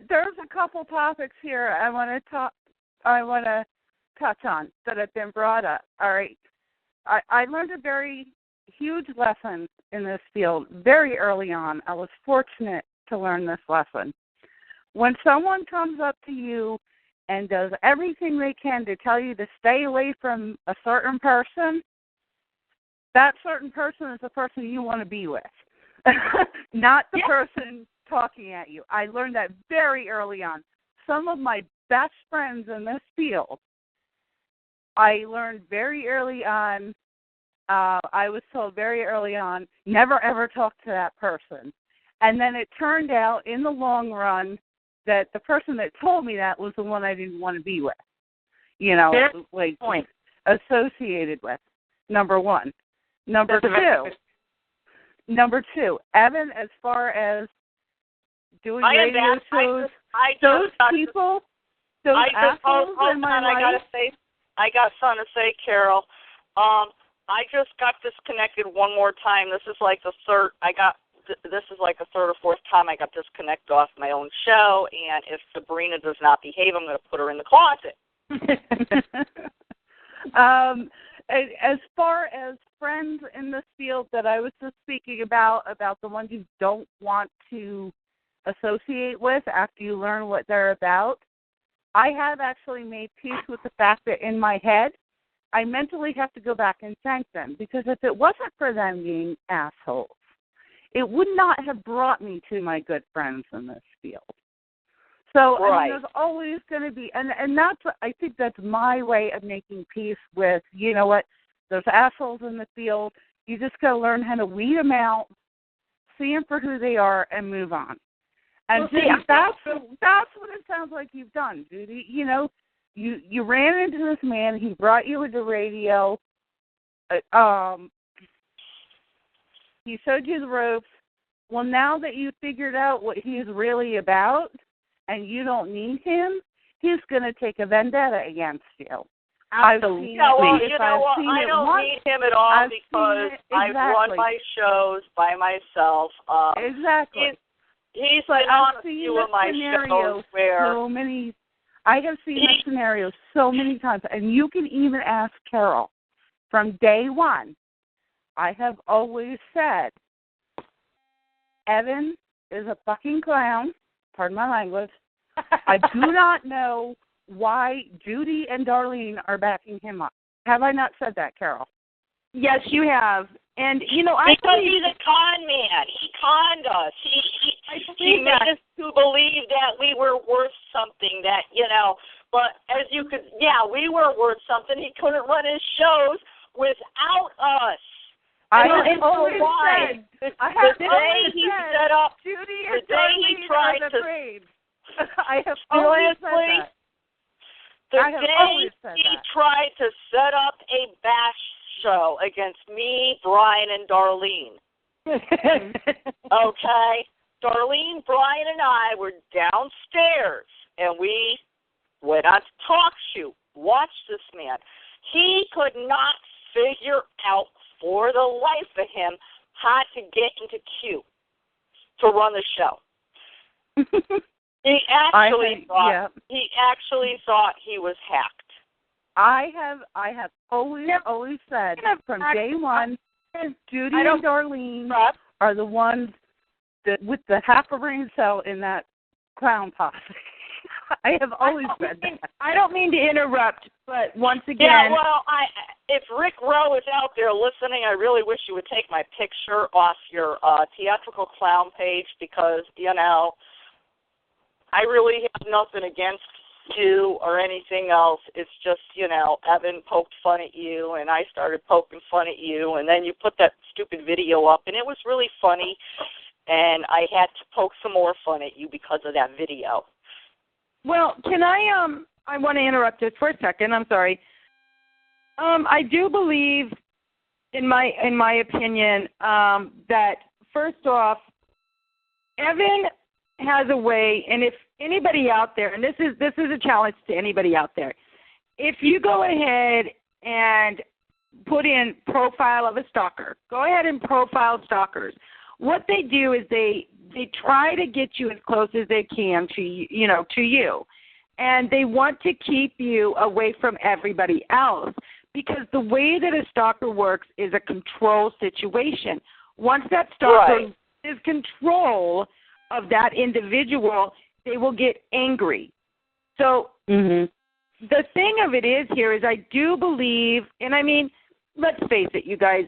There's a couple topics here I want to touch on that have been brought up. All right. I learned a very huge lesson in this field very early on. I was fortunate to learn this lesson. When someone comes up to you and does everything they can to tell you to stay away from a certain person, that certain person is the person you want to be with, not the person talking at you. I learned that very early on. Some of my best friends in this field, I learned very early on, I was told very early on, never ever talk to that person. And then it turned out in the long run that the person that told me that was the one I didn't want to be with, you know, like associated with, number one. Number two, Evan, as far as doing radio shows, those people, those assholes in my life. I got something to say, Carol. I just got disconnected one more time. This is like the third. I got this is like the third or fourth time I got disconnected off my own show, and if Sabrina does not behave, I'm going to put her in the closet. As far as friends in this field that I was just speaking about the ones you don't want to associate with after you learn what they're about, I have actually made peace with the fact that in my head, I mentally have to go back and thank them, because if it wasn't for them being assholes, it would not have brought me to my good friends in this field. So right. I mean, there's always going to be, and that's, I think that's my way of making peace with, you know what, there's assholes in the field. You just got to learn how to weed them out, see them for who they are, and move on. And well, that's what it sounds like you've done, Judi. You know, you ran into this man. He brought you into radio. He showed you the ropes. Well, now that you figured out what he's really about, and you don't need him, he's going to take a vendetta against you. Absolutely. I don't need him at all because I run my shows by myself. Exactly. He's been on a few of my shows where I have seen that scenario so many times, and you can even ask Carol. From day one, I have always said, Evan is a fucking clown. Pardon my language. I do not know why Judi and Darlene are backing him up. Have I not said that, Carol? Yes, you have. And, you know, because he's a con man. He conned us. He made us to believe that we were worth something, that, you know, but as you could, we were worth something. He couldn't run his shows without us. I have always said, the day he set up, Judi the day he tried to, I have always said that. The day he tried to set up a bash show against me, Brian, and Darlene. Okay? Darlene, Brian, and I were downstairs, and we went on to talk shoot. Watch this man. He could not figure out for the life of him how to get into queue to run the show. He actually thought he was hacked. I have always said from day one, Judi and Darlene are the ones that with the half a brain cell in that clown posse. I have always said that. I don't mean to interrupt, but once again. Yeah, well, if Rick Rowe is out there listening, I really wish you would take my picture off your theatrical clown page because, you know, I really have nothing against you or anything else. It's just, you know, Evan poked fun at you, and I started poking fun at you, and then you put that stupid video up, and it was really funny, and I had to poke some more fun at you because of that video. Well, can I want to interrupt just for a second. I'm sorry. I do believe, in my opinion, that first off, Evan has a way, and if anybody out there, and this is a challenge to anybody out there, if you go ahead and put in profile of a stalker, go ahead and profile stalkers. What they do is they try to get you as close as they can to you, and they want to keep you away from everybody else because the way that a stalker works is a control situation. Once that stalker is control of that individual, they will get angry. So the thing of it is here is I do believe, and I mean, let's face it, you guys,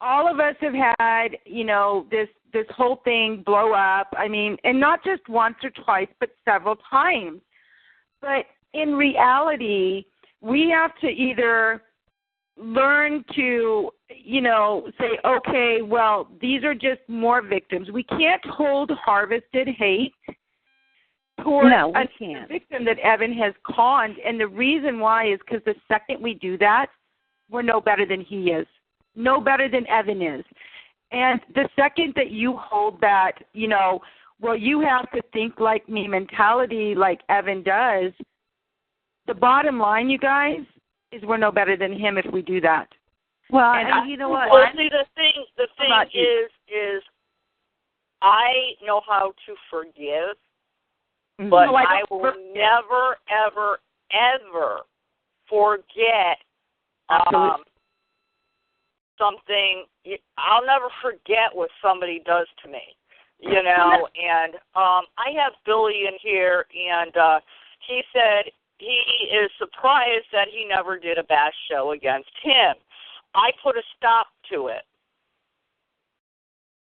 all of us have had, you know, this whole thing blow up. I mean, and not just once or twice, but several times. But in reality, we have to either learn to, you know, say, okay, well, these are just more victims. We can't hold harvested hate towards a victim that Evan has conned. And the reason why is because the second we do that, we're no better than he is, no better than Evan is. And the second that you hold that, you know, well, you have to think like me mentality like Evan does, the bottom line, you guys, is we're no better than him if we do that. Well, and you know what? Well, see, the thing is I know how to forgive, but I will never, ever, ever forget something. I'll never forget what somebody does to me, you know. And I have Billy in here, and he said he is surprised that he never did a bash show against him. I put a stop to it.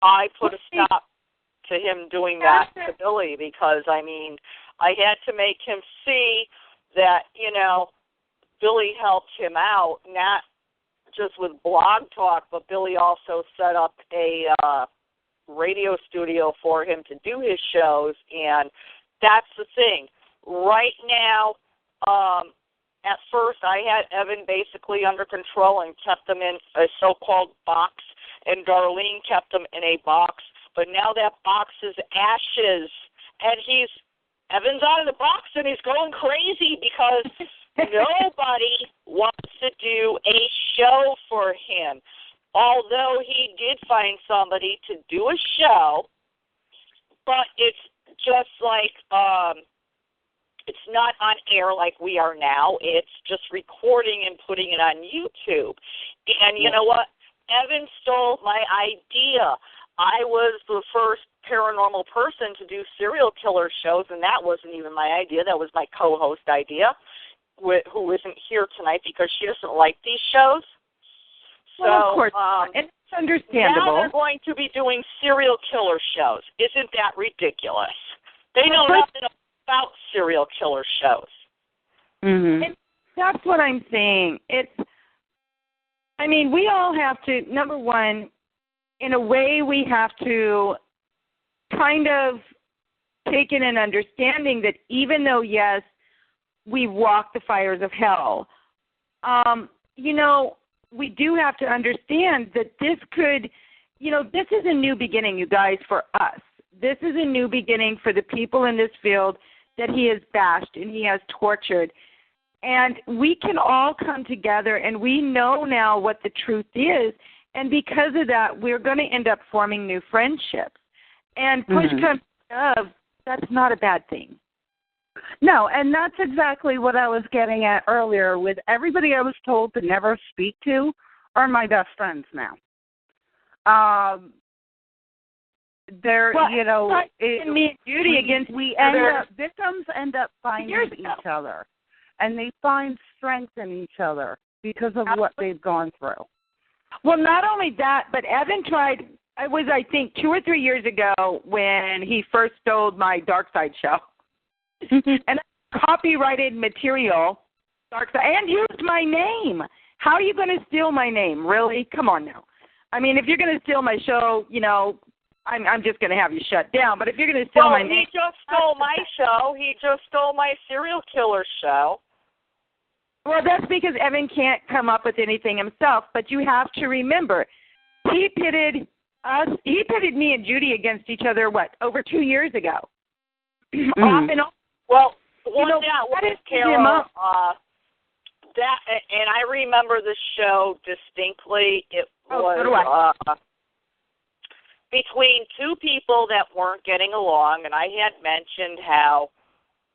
I put a stop to him doing that to Billy because, I mean, I had to make him see that, you know, Billy helped him out, not just with Blog Talk, but Billy also set up a radio studio for him to do his shows, and that's the thing. Right now, at first I had Evan basically under control and kept him in a so-called box, and Darlene kept him in a box, but now that box is ashes, and Evan's out of the box, and he's going crazy because nobody wants to do a show for him. Although he did find somebody to do a show, but it's just like, it's not on air like we are now. It's just recording and putting it on YouTube. And you know what? Evan stole my idea. I was the first paranormal person to do serial killer shows, and that wasn't even my idea. That was my co-host idea, who isn't here tonight because she doesn't like these shows. Well, of course, and it's understandable. Now they're going to be doing serial killer shows. Isn't that ridiculous? They know nothing about serial killer shows. Mm-hmm. And that's what I'm saying. I mean, we all have to, number one, in a way we have to kind of take in an understanding that even though, yes, we walk the fires of hell, you know, we do have to understand that this could, you know, this is a new beginning, you guys, for us. This is a new beginning for the people in this field that he has bashed and he has tortured. And we can all come together, and we know now what the truth is. And because of that, we're going to end up forming new friendships. And push comes to shove, that's not a bad thing. No, and that's exactly what I was getting at earlier. With everybody I was told to never speak to are my best friends now. You know, me and Judi against victims end up finding each other, and they find strength in each other because of what they've gone through. Well, not only that, but Evan tried. It was, I think, 2 or 3 years ago when he first stole my Dark Side show. And copyrighted material, Dark Side, and used my name. How are you going to steal my name? Really? Come on now. I mean, if you're going to steal my show, you know, I'm just going to have you shut down. But if you're going to steal my name. He just stole my show. He just stole my serial killer show. Well, that's because Evan can't come up with anything himself. But you have to remember, he pitted me and Judi against each other, over 2 years ago? Off and on. Well, that is Carol. And I remember the show distinctly. It was between two people that weren't getting along, and I had mentioned how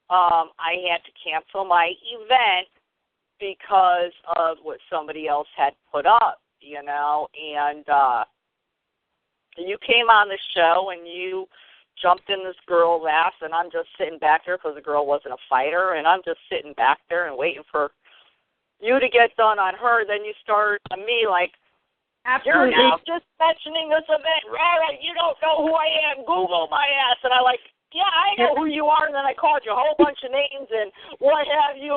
I had to cancel my event because of what somebody else had put up, you know, and you came on the show and you jumped in this girl's ass, and I'm just sitting back there because the girl wasn't a fighter, and I'm just sitting back there and waiting for you to get done on her. Then you start on me like, absolutely. You're now just mentioning this event. Right, you don't know who I am. Google my ass. And I like, yeah, I know who you are. And then I called you a whole bunch of names and what have you.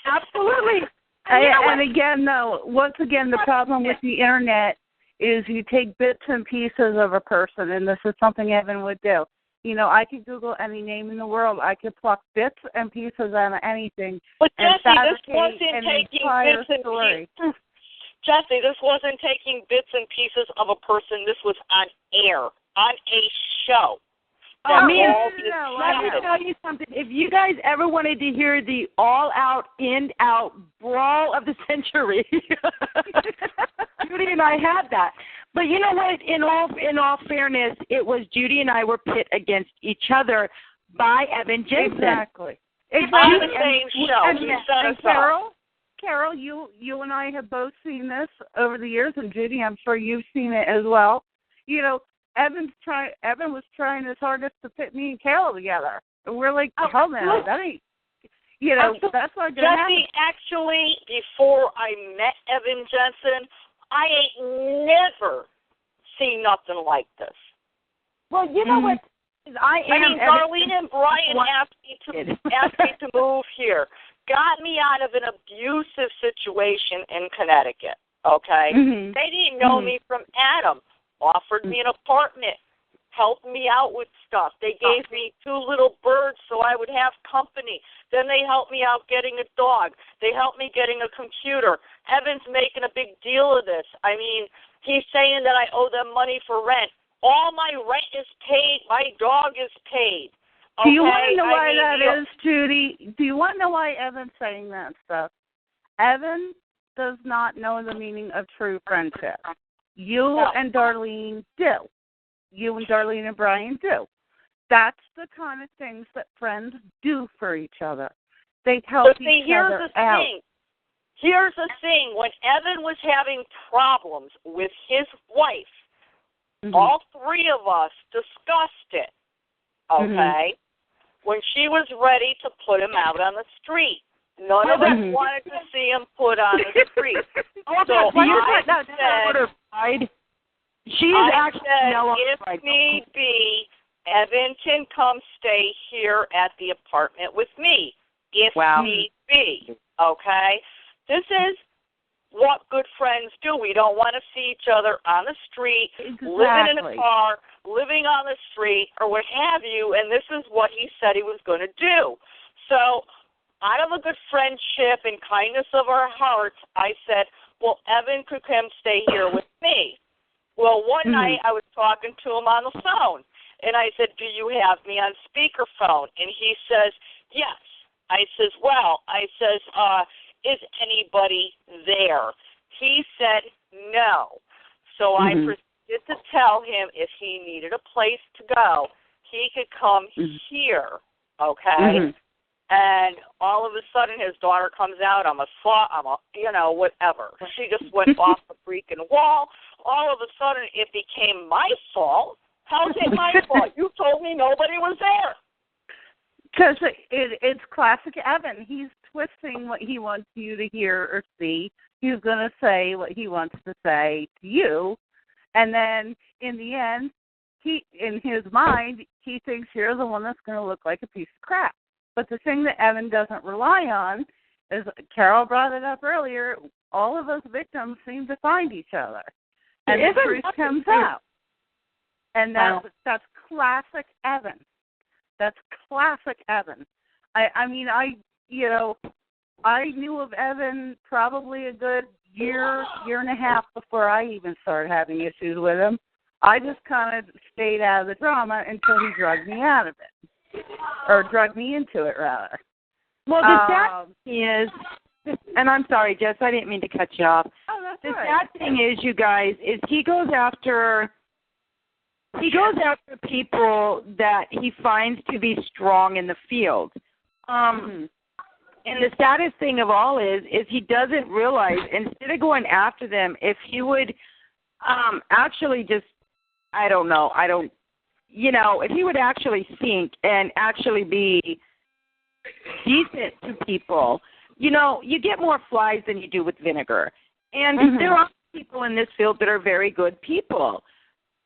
Absolutely. And again, though, once again, the problem with the Internet is you take bits and pieces of a person, and this is something Evan would do. You know, I could Google any name in the world. I could pluck bits and pieces out of anything. But and Jesse, this wasn't taking bits and story. pieces. Jesse, this wasn't taking bits and pieces of a person. This was on air, on a show. Let me tell you something. If you guys ever wanted to hear the all-out, in-out brawl of the century, Judi and I had that. But you know what? In all fairness, it was Judi and I were pit against each other by Evan Jensen. Exactly. On the same show. And Carol, you and I have both seen this over the years, and Judi, I'm sure you've seen it as well. You know, Evan was trying his hardest to pit me and Carol together. And we're like, hell no, that ain't, you know, that's not going to happen. Jesse, actually, before I met Evan Jensen, I ain't never seen nothing like this. Well, you know what? I mean, Darlene and Brian asked me to move here. Got me out of an abusive situation in Connecticut, okay? Mm-hmm. They didn't know me from Adam. Offered me an apartment. Helped me out with stuff. They gave me 2 little birds so I would have company. Then they helped me out getting a dog. They helped me getting a computer. Evan's making a big deal of this. I mean, he's saying that I owe them money for rent. All my rent is paid. My dog is paid. Okay? Do you want to know why that is, Judi? Do you want to know why Evan's saying that stuff? Evan does not know the meaning of true friendship. You and Darlene do. You and Darlene and Brian do. That's the kind of things that friends do for each other. They help each other out. Here's the thing. When Evan was having problems with his wife, all 3 of us discussed it, okay? When she was ready to put him out on the street. None of us wanted to see him put on the street. So I said, if need be, Evan can come stay here at the apartment with me, if need be, okay? This is what good friends do. We don't want to see each other on the street, living in a car, living on the street, or what have you, and this is what he said he was going to do. So out of a good friendship and kindness of our hearts, I said, well, Evan could come stay here with me. Well, one night I was talking to him on the phone, and I said, do you have me on speakerphone? And he says, yes. I says, is anybody there? He said, no. So I proceeded to tell him if he needed a place to go, he could come here, okay? And all of a sudden his daughter comes out, I'm a whatever. She just went off the freaking wall. All of a sudden it became my fault. How's it my fault? You told me nobody was there. Because it's classic Evan. He's twisting what he wants you to hear or see. He's going to say what he wants to say to you. And then in the end, in his mind, he thinks you're the one that's going to look like a piece of crap. But the thing that Evan doesn't rely on is, Carol brought it up earlier, all of us victims seem to find each other. And the truth comes out. And that's classic Evan. That's classic Evan. I mean, I knew of Evan probably a good year and a half before I even started having issues with him. I just kind of stayed out of the drama until he drugged me out of it. Or drugged me into it, rather. Well, the sad thing is, and I'm sorry, Jess, I didn't mean to cut you off. Oh, that's the right. sad thing is, you guys, is he goes after people that he finds to be strong in the field. And the saddest thing of all is he doesn't realize, instead of going after them, if he would actually just, if he would actually think and actually be decent to people, you get more flies than you do with vinegar. And there are people in this field that are very good people.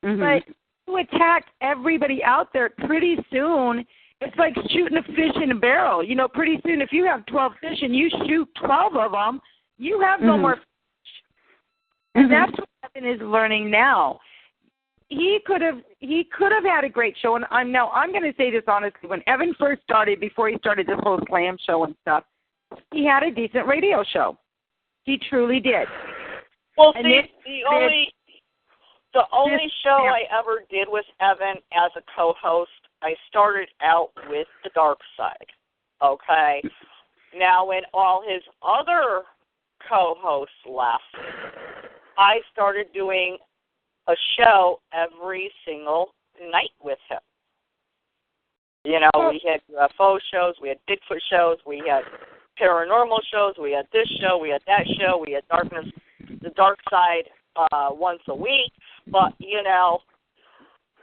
But to attack everybody out there, pretty soon, it's like shooting a fish in a barrel. Pretty soon, if you have 12 fish and you shoot 12 of them, you have no more fish. And that's what Evan is learning now. He could have had a great show, and I'm going to say this honestly. When Evan first started, before he started this whole slam show and stuff, he had a decent radio show. He truly did. Well, see, the only show I ever did with Evan as a co-host, I started out with The Dark Side, okay? Now, when all his other co-hosts left, I started doing a show every single night with him. You know, we had UFO shows, we had Bigfoot shows, we had paranormal shows, we had this show, we had that show, we had the dark side once a week. But, you know,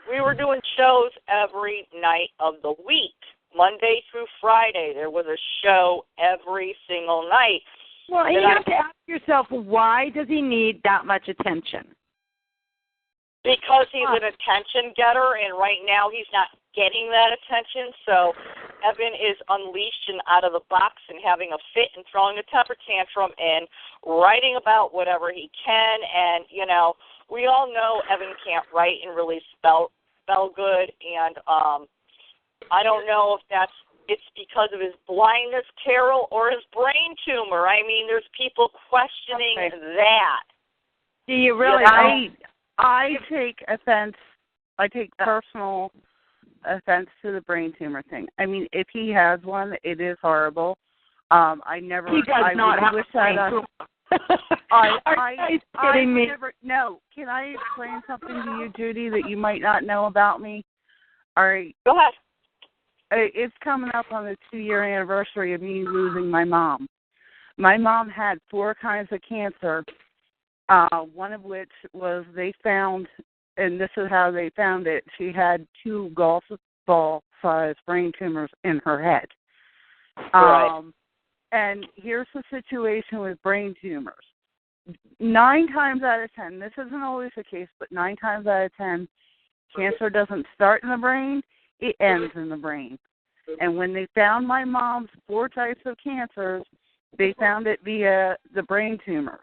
we were doing shows every night of the week. Monday through Friday, there was a show every single night. Well, and you have to ask yourself, why does he need that much attention? Because he's an attention getter, and right now he's not getting that attention. So Evan is unleashed and out of the box and having a fit and throwing a temper tantrum and writing about whatever he can. And, you know, we all know Evan can't write and really spell good. And I don't know if it's because of his blindness, Carol, or his brain tumor. I mean, there's people questioning that. Do you really? I take offense. I take personal offense to the brain tumor thing. I mean, if he has one, it is horrible. I never. He does not have a brain tumor. Are you kidding me? No. Can I explain something to you, Judy, that you might not know about me? All right. Go ahead. It's coming up on the 2-year anniversary of me losing my mom. My mom had 4 kinds of cancer. One of which was they found, and this is how they found it, she had 2 golf ball-sized brain tumors in her head. Right. And here's the situation with brain tumors. 9 times out of 10, this isn't always the case, but 9 times out of 10, cancer doesn't start in the brain, it ends in the brain. And when they found my mom's 4 types of cancers, they found it via the brain tumors.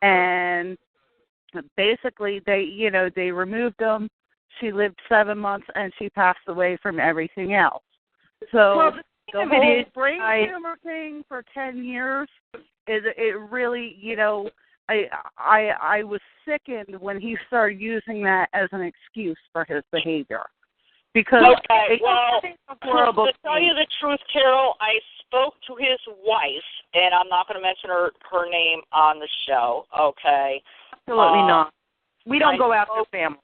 And basically, they removed them. She lived 7 months, and she passed away from everything else. So the whole brain tumor thing for 10 years it really, I was sickened when he started using that as an excuse for his behavior. Because to tell you the truth, Carol, I spoke to his wife, and I'm not going to mention her name on the show, okay? Absolutely not. We don't go after family.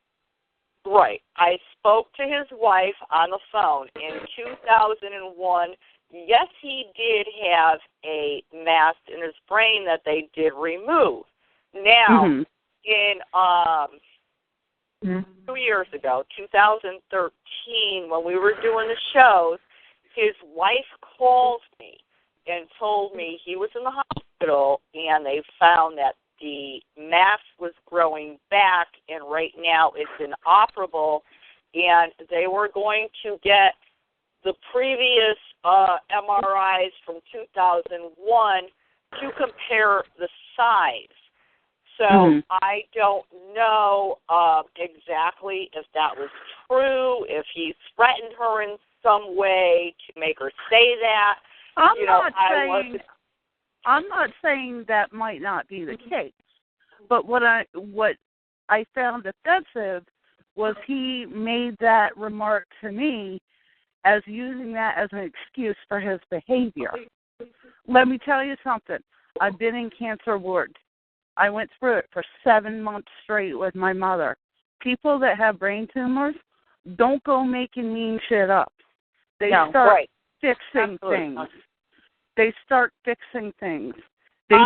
Right. I spoke to his wife on the phone in 2001. Yes, he did have a mass in his brain that they did remove. Now, in 2 years ago, 2013, when we were doing the shows, his wife called me and told me he was in the hospital and they found that the mass was growing back and right now it's inoperable, and they were going to get the previous MRIs from 2001 to compare the size. So I don't know exactly if that was true, if he threatened her in some way to make her say that. I'm not saying that might not be the case. But what I found offensive was he made that remark to me as using that as an excuse for his behavior. Let me tell you something. I've been in cancer ward. I went through it for 7 months straight with my mother. People that have brain tumors don't go making mean shit up. They start fixing things. They start fixing things. When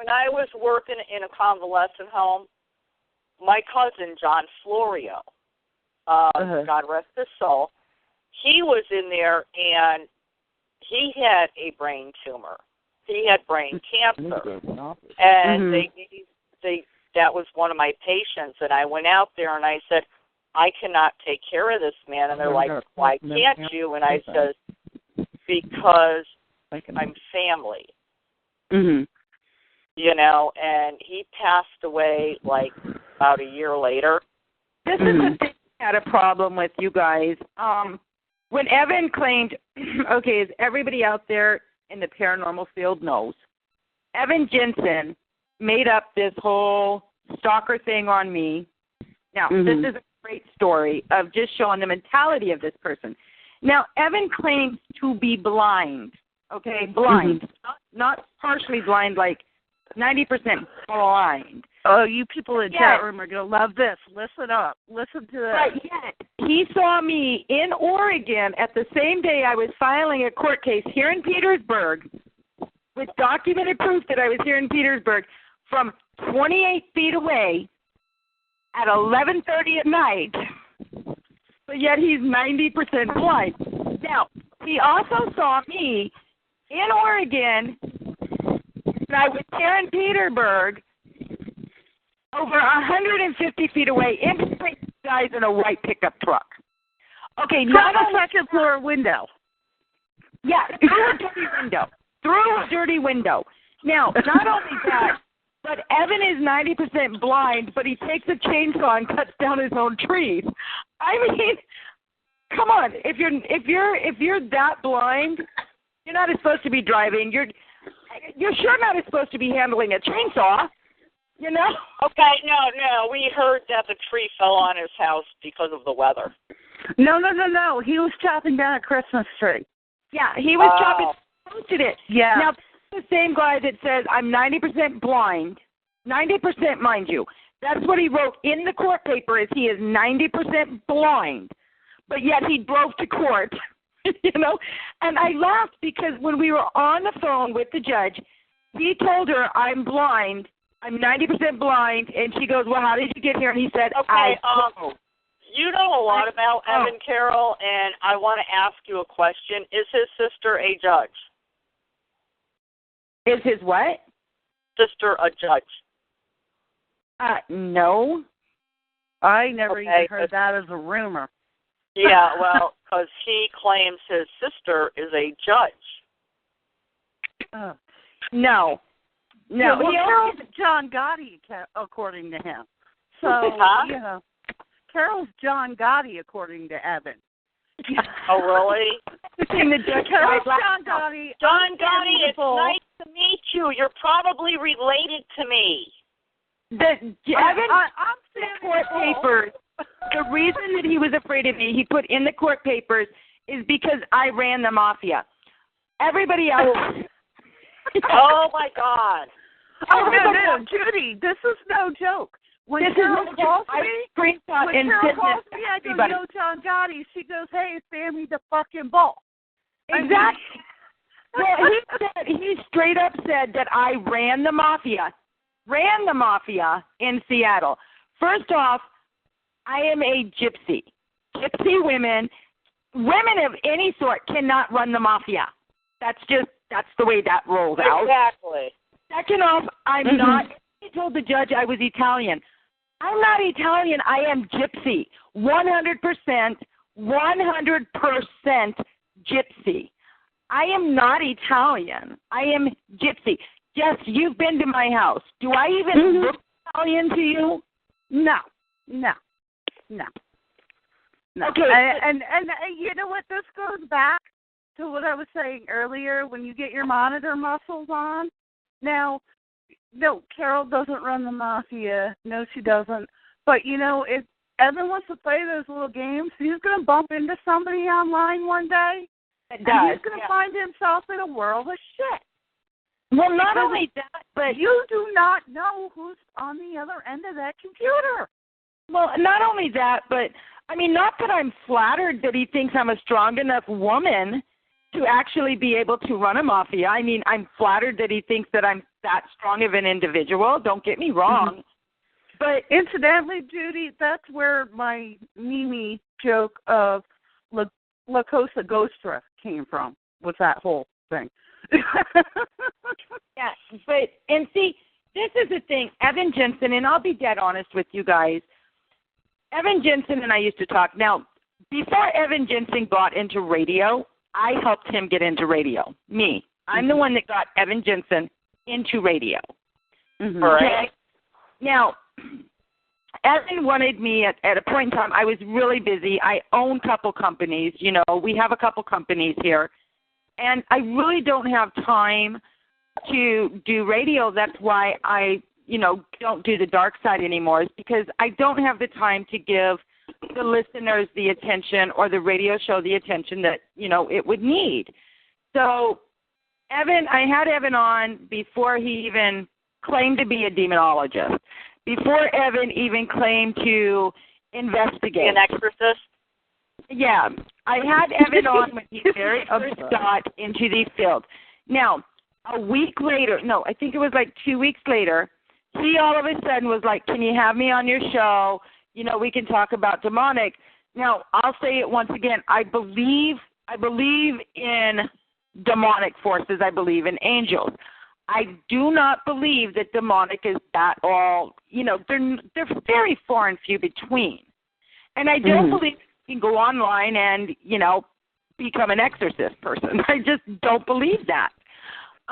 I was working in a convalescent home, my cousin, John Florio, God rest his soul, he was in there and he had a brain tumor. He had brain cancer. And that was one of my patients. And I went out there and I said, I cannot take care of this man. And they're like, why can't you? And I said, because I'm family. And he passed away like about a year later. This is the thing I had a problem with, you guys. When Evan claimed, as everybody out there in the paranormal field knows, Evan Jensen made up this whole stalker thing on me. Now, this is a great story of just showing the mentality of this person. Now, Evan claims to be blind, blind, not partially blind, like 90% blind. Oh, you people in chat room are going to love this. Listen up. Listen to this. Right, yes. He saw me in Oregon at the same day I was filing a court case here in Petersburg with documented proof that I was here in Petersburg from 28 feet away at 11:30 at night. But yet he's 90% blind. Now, he also saw me in Oregon, and I was here in Petersburg, over 150 feet away, in between guys in a white pickup truck. Okay, not a second floor window. Yeah, through a dirty window. Through a dirty window. Now, not only that, but Evan is 90% blind, but he takes a chainsaw and cuts down his own trees. I mean, come on, if you're that blind, you're not supposed to be driving. You're sure not supposed to be handling a chainsaw, you know? Okay, no. We heard that the tree fell on his house because of the weather. No. He was chopping down a Christmas tree. Yeah, he was chopping. Posted it. Yeah. Now, the same guy that says I'm 90% blind, 90%, mind you. That's what he wrote in the court paper, is he is 90% blind, but yet he drove to court, you know. And I laughed because when we were on the phone with the judge, he told her, I'm blind, I'm 90% blind, and she goes, well, how did you get here? And he said, okay, you know a lot about Evan, Carol, and I want to ask you a question. Is his sister a judge? Is his what? Sister a judge? No. I never even heard that as a rumor. Yeah, well, because he claims his sister is a judge. No. Well, Carol's John Gotti, according to him. So, you know, Carol's John Gotti, according to Evan. Oh, really? Carol's John Gotti. John Gotti, it's nice to meet you. You're probably related to me. I'm court papers. The reason that he was afraid of me, he put in the court papers, is because I ran the mafia. Everybody else. Oh my God. Oh no, Judi, this is no joke. When Carol calls me, I go, yo, John Gotti. She goes, hey, spam me the fucking ball. Exactly. Well, he straight up said that I ran the mafia in Seattle. First off, I am a gypsy. Gypsy women of any sort cannot run the mafia. That's the way that rolls out. Exactly. Second off, I'm not. He told the judge I was Italian. I'm not Italian. I am gypsy. 100% gypsy. I am not Italian. I am gypsy. Yes, you've been to my house. Do I even look Italian to you? No. Okay. And you know what? This goes back to what I was saying earlier when you get your monitor muscles on. Now, no, Carol doesn't run the mafia. No, she doesn't. But, you know, if Evan wants to play those little games, he's going to bump into somebody online one day. And he's going to find himself in a world of shit. Well, not only that, but you do not know who's on the other end of that computer. Well, not only that, but, I mean, not that I'm flattered that he thinks I'm a strong enough woman to actually be able to run a mafia. I mean, I'm flattered that he thinks that I'm that strong of an individual. Don't get me wrong. But incidentally, Judi, that's where my Mimi joke of La Cosa Nostra came from, was that whole thing. Yeah, but, and see, this is the thing. Evan Jensen, and I'll be dead honest with you guys, Evan Jensen and I used to talk. Now, before Evan Jensen got into radio, I helped him get into radio. Me. I'm the one that got Evan Jensen into radio. Right. Now, Evan wanted me at a point in time. I was really busy. I own a couple companies. You know, we have a couple companies here. And I really don't have time to do radio. That's why I, don't do the dark side anymore, is because I don't have the time to give the listeners the attention or the radio show the attention that, it would need. So I had Evan on before he even claimed to be a demonologist. before Evan even claimed to investigate. An exorcist? Yeah, I had Evan on when he very first got into the field. Now, a week later, no, I think it was like 2 weeks later, he all of a sudden was like, can you have me on your show? You know, we can talk about demonic. Now, I'll say it once again. I believe in demonic forces. I believe in angels. I do not believe that demonic is that all, you know, they're very far and few between. And I don't believe you can go online and, you know, become an exorcist person. I just don't believe that.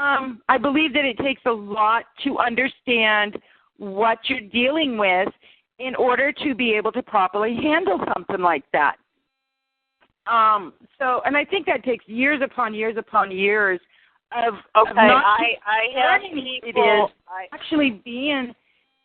I believe that it takes a lot to understand what you're dealing with in order to be able to properly handle something like that. And I think that takes years upon years upon years of I have people actually being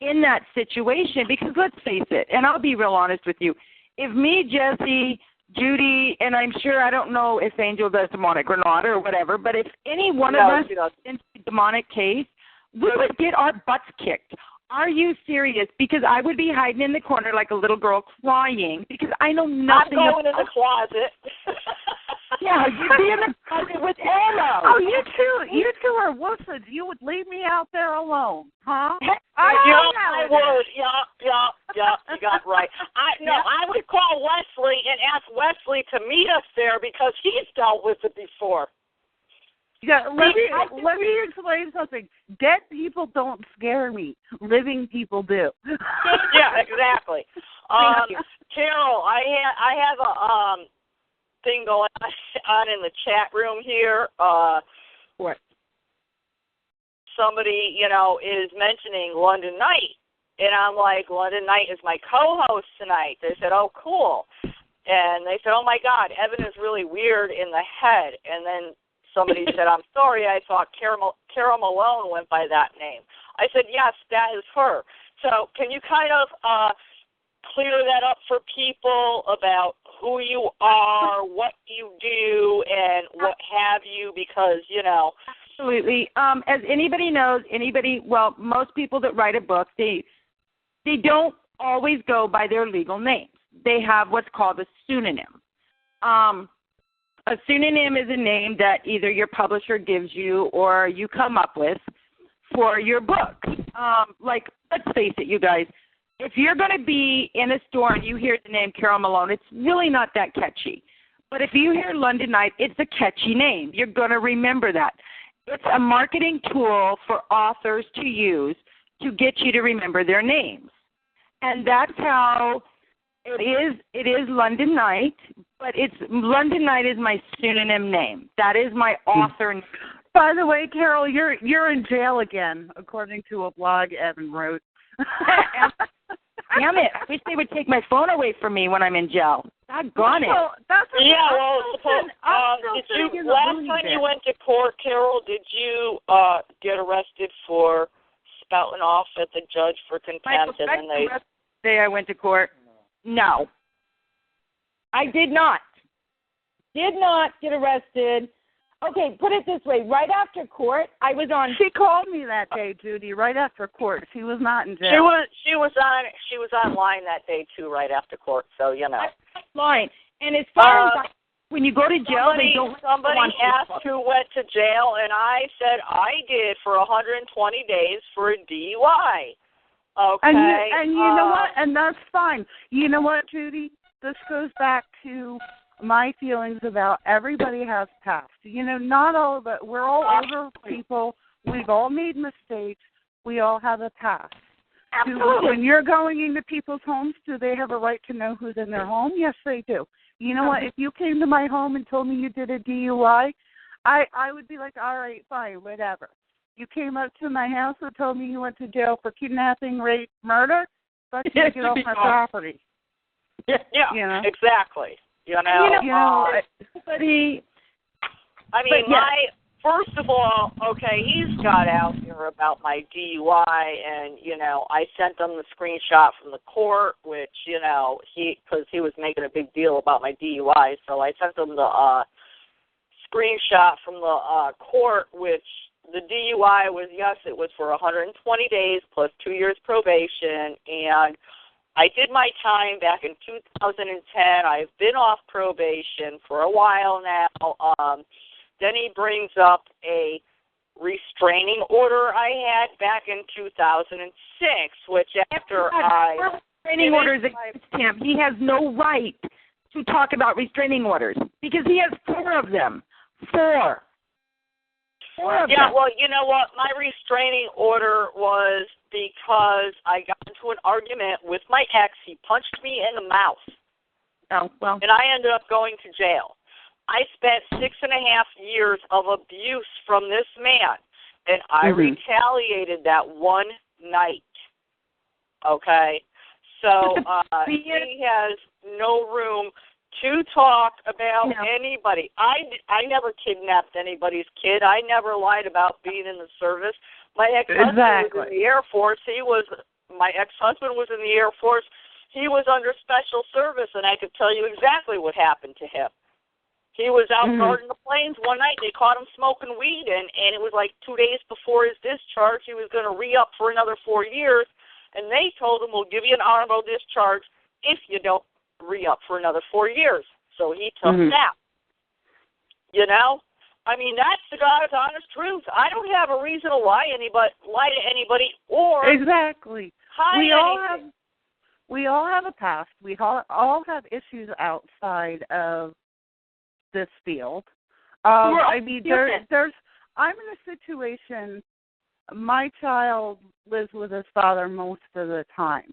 in that situation, because let's face it, and I'll be real honest with you, if me, Jesse, Judi, and I'm sure, I don't know if Angel does demonic or not or whatever, but if any one of us in a demonic case, we would get our butts kicked. Are you serious? Because I would be hiding in the corner like a little girl crying because I know nothing. I'm going in the closet. Yeah, you'd be in the closet with ammo. Oh, you two are wusses. You would leave me out there alone, huh? I would. Yeah, you got it right. I would call Wesley and ask Wesley to meet us there because he's dealt with it before. Yeah, let me explain something. Dead people don't scare me. Living people do. Yeah, exactly. Carol, I have a thing going on in the chat room here. What? Somebody, you know, is mentioning London Knight. And I'm like, London Knight is my co-host tonight. They said, oh, cool. And they said, oh, my God, Evan is really weird in the head. And then somebody said, I'm sorry, I thought Carol Malone went by that name. I said, yes, that is her. So can you kind of clear that up for people about who you are, what you do, and what have you, because, you know. Absolutely. As anybody knows, most people that write a book, they don't always go by their legal names. They have what's called a pseudonym. A pseudonym is a name that either your publisher gives you or you come up with for your book. Like, let's face it, you guys, if you're going to be in a store and you hear the name Carol Malone, it's really not that catchy. But if you hear London Knight, it's a catchy name. You're going to remember that. It's a marketing tool for authors to use to get you to remember their names. And that's how it is London Knight, but London Knight is my pseudonym name. That is my author name. By the way, Carol, you're in jail again, according to a blog Evan wrote. Damn it. I wish they would take my phone away from me when I'm in jail. Doggone it. Last time you went to court, Carol, did you get arrested for spouting off at the judge for contempt? The day I went to court, no. I did not. Did not get arrested. Okay, put it this way. Right after court, I was on. She called me that day, Judi. Right after court, she was not in jail. She was online that day too. Right after court, so you know. Online, and as far as when you go to jail, somebody asked who went to jail, and I said I did for 120 days for a DUI. Okay. And you know what? And that's fine. You know what, Judi? This goes back to my feelings about everybody has past. You know, not all of it. We're all older people. We've all made mistakes. We all have a past. Absolutely. When you're going into people's homes, do they have a right to know who's in their home? Yes, they do. You know what? If you came to my home and told me you did a DUI, I would be like, all right, fine, whatever. You came up to my house and told me you went to jail for kidnapping, rape, murder, let's get off my property. Yeah, you know? Exactly. You know, first of all, okay, he's got out there about my DUI, and, you know, I sent him the screenshot from the court, which, you know, because he was making a big deal about my DUI, so I sent him the screenshot from the court, which the DUI was, yes, it was for 120 days plus 2 years probation, and I did my time back in 2010. I've been off probation for a while now. Then he brings up a restraining order I had back in 2006, which after restraining orders against him, he has no right to talk about restraining orders because he has 4 of them. 4. 4 of them. Yeah, well, you know what? My restraining order was because I got into an argument with my ex. He punched me in the mouth. Oh, well. And I ended up going to jail. I spent 6.5 years of abuse from this man, and I retaliated that one night. Okay? So he has no room to talk about anybody. I never kidnapped anybody's kid. I never lied about being in the service. My ex-husband was in the Air Force. My ex-husband was in the Air Force. He was under special service, and I could tell you exactly what happened to him. He was out guarding the planes one night. They caught him smoking weed, and it was like 2 days before his discharge. He was going to re-up for another 4 years, and they told him, we'll give you an honorable discharge if you don't re-up for another 4 years. So he took that. You know? I mean, that's the God's honest truth. I don't have a reason to lie to anybody or hide anything. We all have a past. We all have issues outside of this field. I mean, I'm in a situation, my child lives with his father most of the time.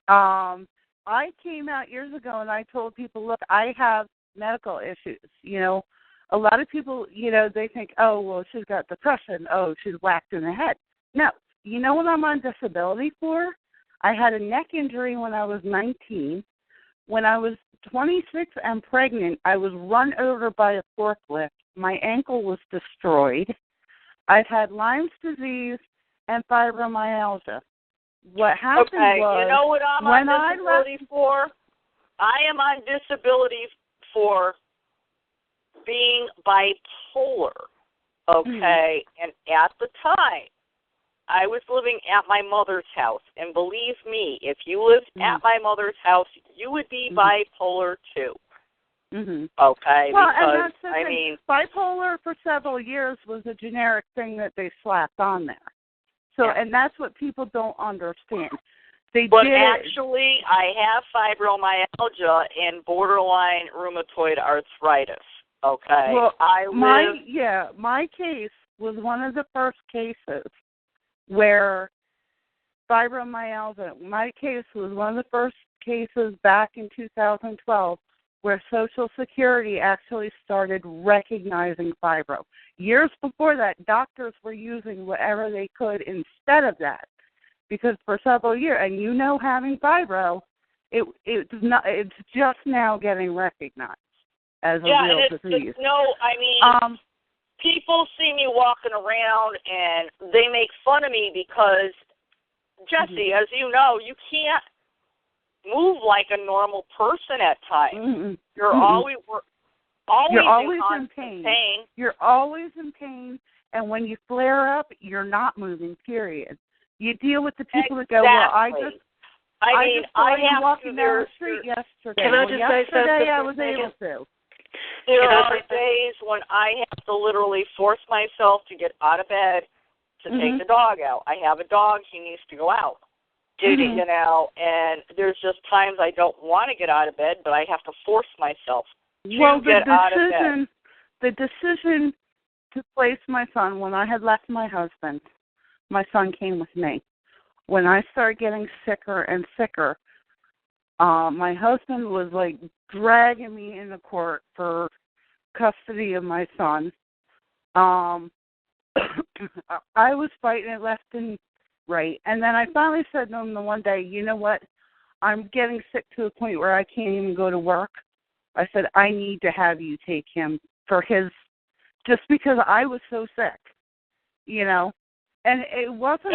I came out years ago and I told people, look, I have medical issues. You know, a lot of people, you know, they think, oh, well, she's got depression. Oh, she's whacked in the head. No. You know what I'm on disability for? I had a neck injury when I was 19. When I was 26 and pregnant, I was run over by a forklift. My ankle was destroyed. I've had Lyme's disease and fibromyalgia. What happened was, you know what I'm on disability for? I am on disability for being bipolar, okay? And at the time, I was living at my mother's house. And believe me, if you lived at my mother's house, you would be bipolar too. Okay? Well, because, and that's the thing. Bipolar for several years was a generic thing that they slapped on there. So, and that's what people don't understand. Actually, I have fibromyalgia and borderline rheumatoid arthritis. Okay, well, my case was one of the first cases where fibromyalgia. My case was one of the first cases back in 2012 where Social Security actually started recognizing fibro. Years before that, doctors were using whatever they could instead of that, because for several years, and you know, having fibro, it's just now getting recognized as a real disease. People see me walking around and they make fun of me because, Jesse, as you know, you can't move like a normal person at times. You're always in pain. You're always in pain, and when you flare up, you're not moving, period. You deal with the people that go, well, I have walking down the street yesterday. Can I just say something? I was able to. There are days when I have to literally force myself to get out of bed to take the dog out. I have a dog, he needs to go out. Judi, you know, and there's just times I don't want to get out of bed, but I have to force myself to get out of bed. The decision to place my son, when I had left my husband, my son came with me. When I started getting sicker and sicker, my husband was like dragging me into court for custody of my son. I was fighting it left and right. And then I finally said to him the one day, you know what? I'm getting sick to the point where I can't even go to work. I said, I need to have you take him for his, just because I was so sick, you know. And it wasn't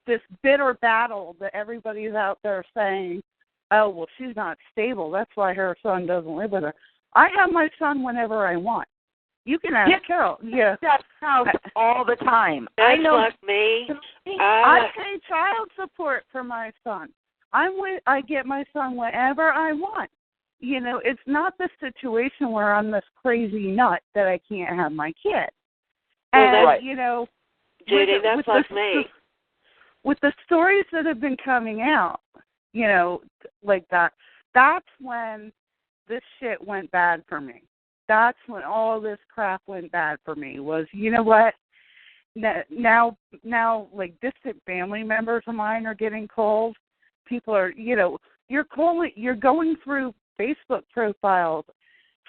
this bitter battle that everybody's out there saying, oh, well, she's not stable. That's why her son doesn't live with her. I have my son whenever I want. You can ask Carol. Yeah. That's house all the time. That's I know. like me. I pay child support for my son. I get my son whatever I want. You know, it's not the situation where I'm this crazy nut that I can't have my kid. And, right. you know, Judy, that's like me. With the stories that have been coming out, you know, like that's when this shit went bad for me. That's when all this crap went bad for me was, you know what, now like distant family members of mine are getting called. People are, you know, you're going through Facebook profiles,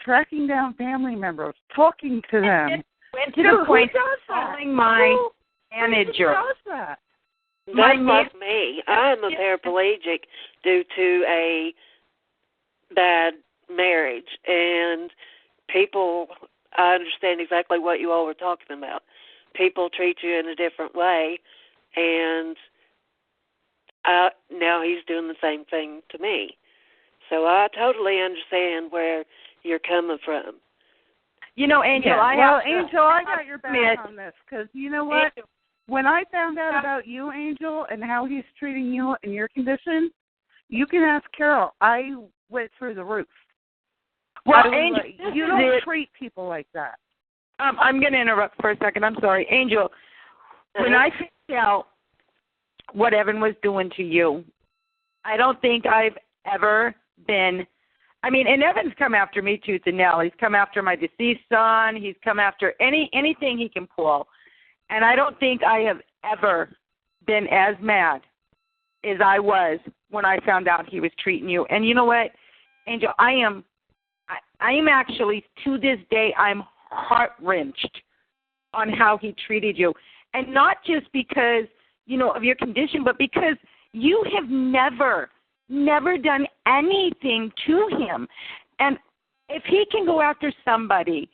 tracking down family members, talking to them. Went to the point of calling my manager. Who does that? That's like me. I'm a paraplegic due to a bad marriage, and people, I understand exactly what you all were talking about. People treat you in a different way, and now he's doing the same thing to me. So I totally understand where you're coming from. You know, Angel, Angel, I got your back on this because you know what? Angel, when I found out about you, Angel, and how he's treating you and your condition, you can ask Carol. I went through the roof. Well, Angel, you don't treat people like that. I'm going to interrupt for a second. I'm sorry. Angel, when I found out what Evan was doing to you, I don't think I've ever been, I mean, and Evan's come after me tooth and nail. He's come after my deceased son. He's come after anything he can pull. And I don't think I have ever been as mad as I was when I found out he was treating you. And you know what, Angel, I am actually, to this day, I'm heart-wrenched on how he treated you. And not just because, you know, of your condition, but because you have never done anything to him. And if he can go after somebody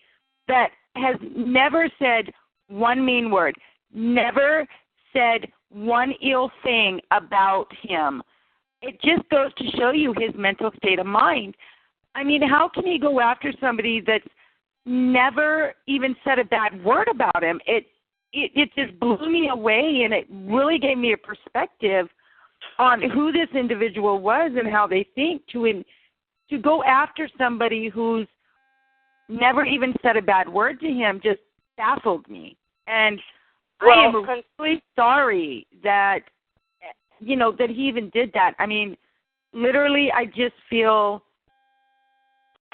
that has never said one mean word, never said one ill thing about him, it just goes to show you his mental state of mind. I mean, how can he go after somebody that's never even said a bad word about him? It just blew me away, and it really gave me a perspective on who this individual was and how they think. To go after somebody who's never even said a bad word to him just baffled me. And I am really sorry that, you know, that he even did that. I mean, literally, I just feel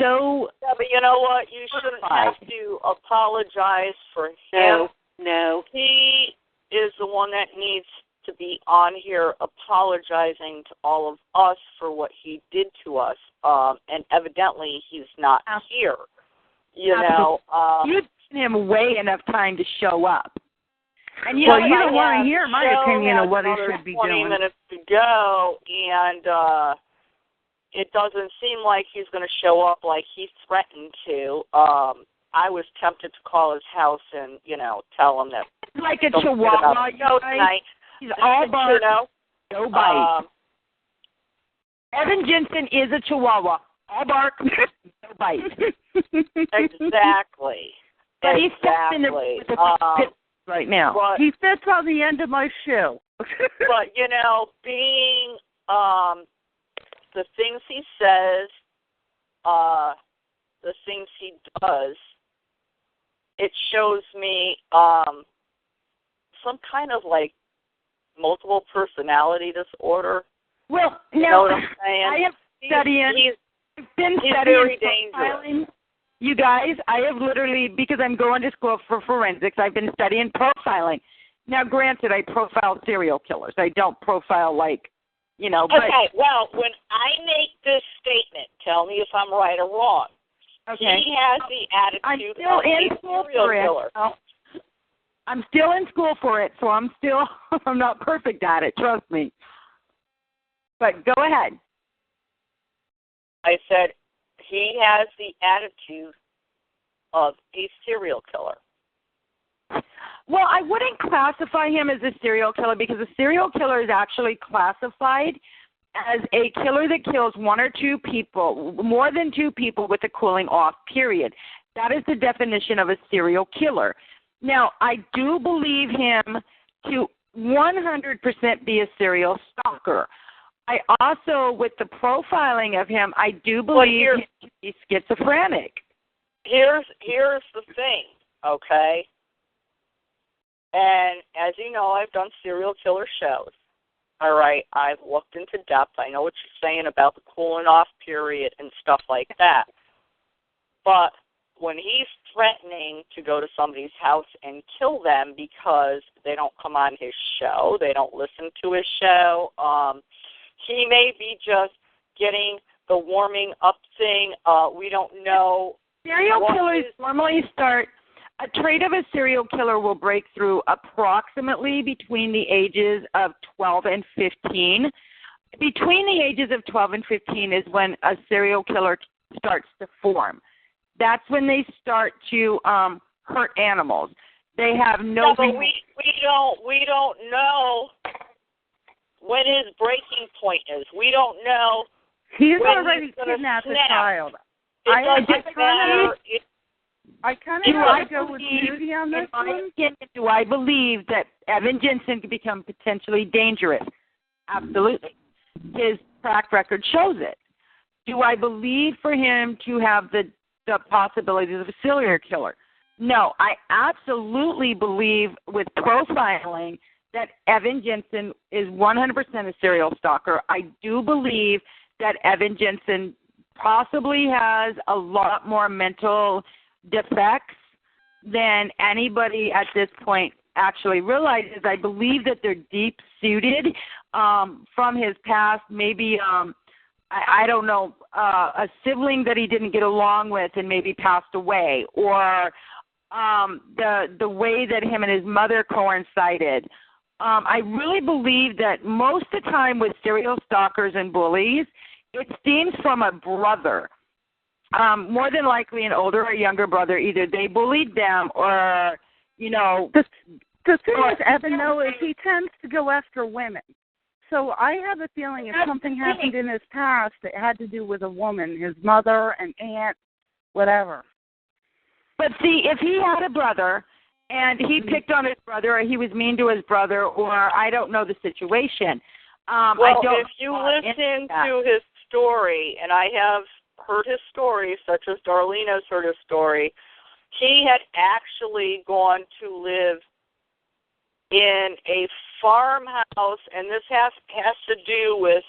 so... Yeah, but you know what? You shouldn't have to apologize for him. No. He is the one that needs to be on here apologizing to all of us for what he did to us. And evidently, he's not here. You know, you've given him way enough time to show up. And you don't want to hear my opinion of what he should be 20 doing. minutes to go, and it doesn't seem like he's going to show up like he threatened to. I was tempted to call his house and, you know, tell him that. It's like a chihuahua. Tonight. He's all bark, you know? no bite. Evan Jensen is a chihuahua. All bark, no bite. Exactly. But he's in the pit right now. But, he fits on the end of my shoe. But, you know, being the things he says, the things he does, it shows me some kind of, like, multiple personality disorder. Well, you now, know what I'm saying? I have studying. I've been he's studying very profiling. dangerous. You guys, I have literally, because I'm going to school for forensics, I've been studying profiling. Now, granted, I profile serial killers. I don't profile, like, you know. But, okay, well, when I make this statement, tell me if I'm right or wrong. Okay. He has the attitude of a serial killer. I'm still in school for it, so I'm not perfect at it, trust me. But go ahead. I said he has the attitude of a serial killer. Well, I wouldn't classify him as a serial killer because a serial killer is actually classified as a killer that kills one or two people, more than two people with a cooling off period. That is the definition of a serial killer. Now, I do believe him to 100% be a serial stalker. I also, with the profiling of him, I do believe him to be schizophrenic. Here's the thing, okay? And as you know, I've done serial killer shows. All right, I've looked into depth. I know what you're saying about the cooling off period and stuff like that. But when he's threatening to go to somebody's house and kill them because they don't come on his show, they don't listen to his show, he may be just getting the warming up thing. We don't know. Serial killers normally start, a trait of a serial killer will break through approximately between the ages of 12 and 15. Between the ages of 12 and 15 is when a serial killer starts to form. That's when they start to hurt animals. They have no. But we don't know when his breaking point is. We don't know. He's already kidnapped a child. I kind of want to go with Judi on this one. Do I believe that Evan Jensen could become potentially dangerous? Absolutely. His track record shows it. Do I believe for him to have the possibilities of a serial killer? No, I absolutely believe with profiling that Evan Jensen is 100% a serial stalker. I do believe that Evan Jensen possibly has a lot more mental defects than anybody at this point actually realizes. I believe that they're deep-suited from his past, maybe I don't know, a sibling that he didn't get along with and maybe passed away, or the way that him and his mother coincided. I really believe that most of the time with serial stalkers and bullies, it stems from a brother. More than likely an older or younger brother. Either they bullied them or, you know. The thing with Evan, though, is he tends to go after women. So I have a feeling if something happened in his past, it had to do with a woman, his mother, an aunt, whatever. But see, if he had a brother and he picked on his brother or he was mean to his brother or I don't know the situation. If you listen to his story, and I have heard his story, such as Darlene has heard his story, he had actually gone to live in a farmhouse, and this has to do with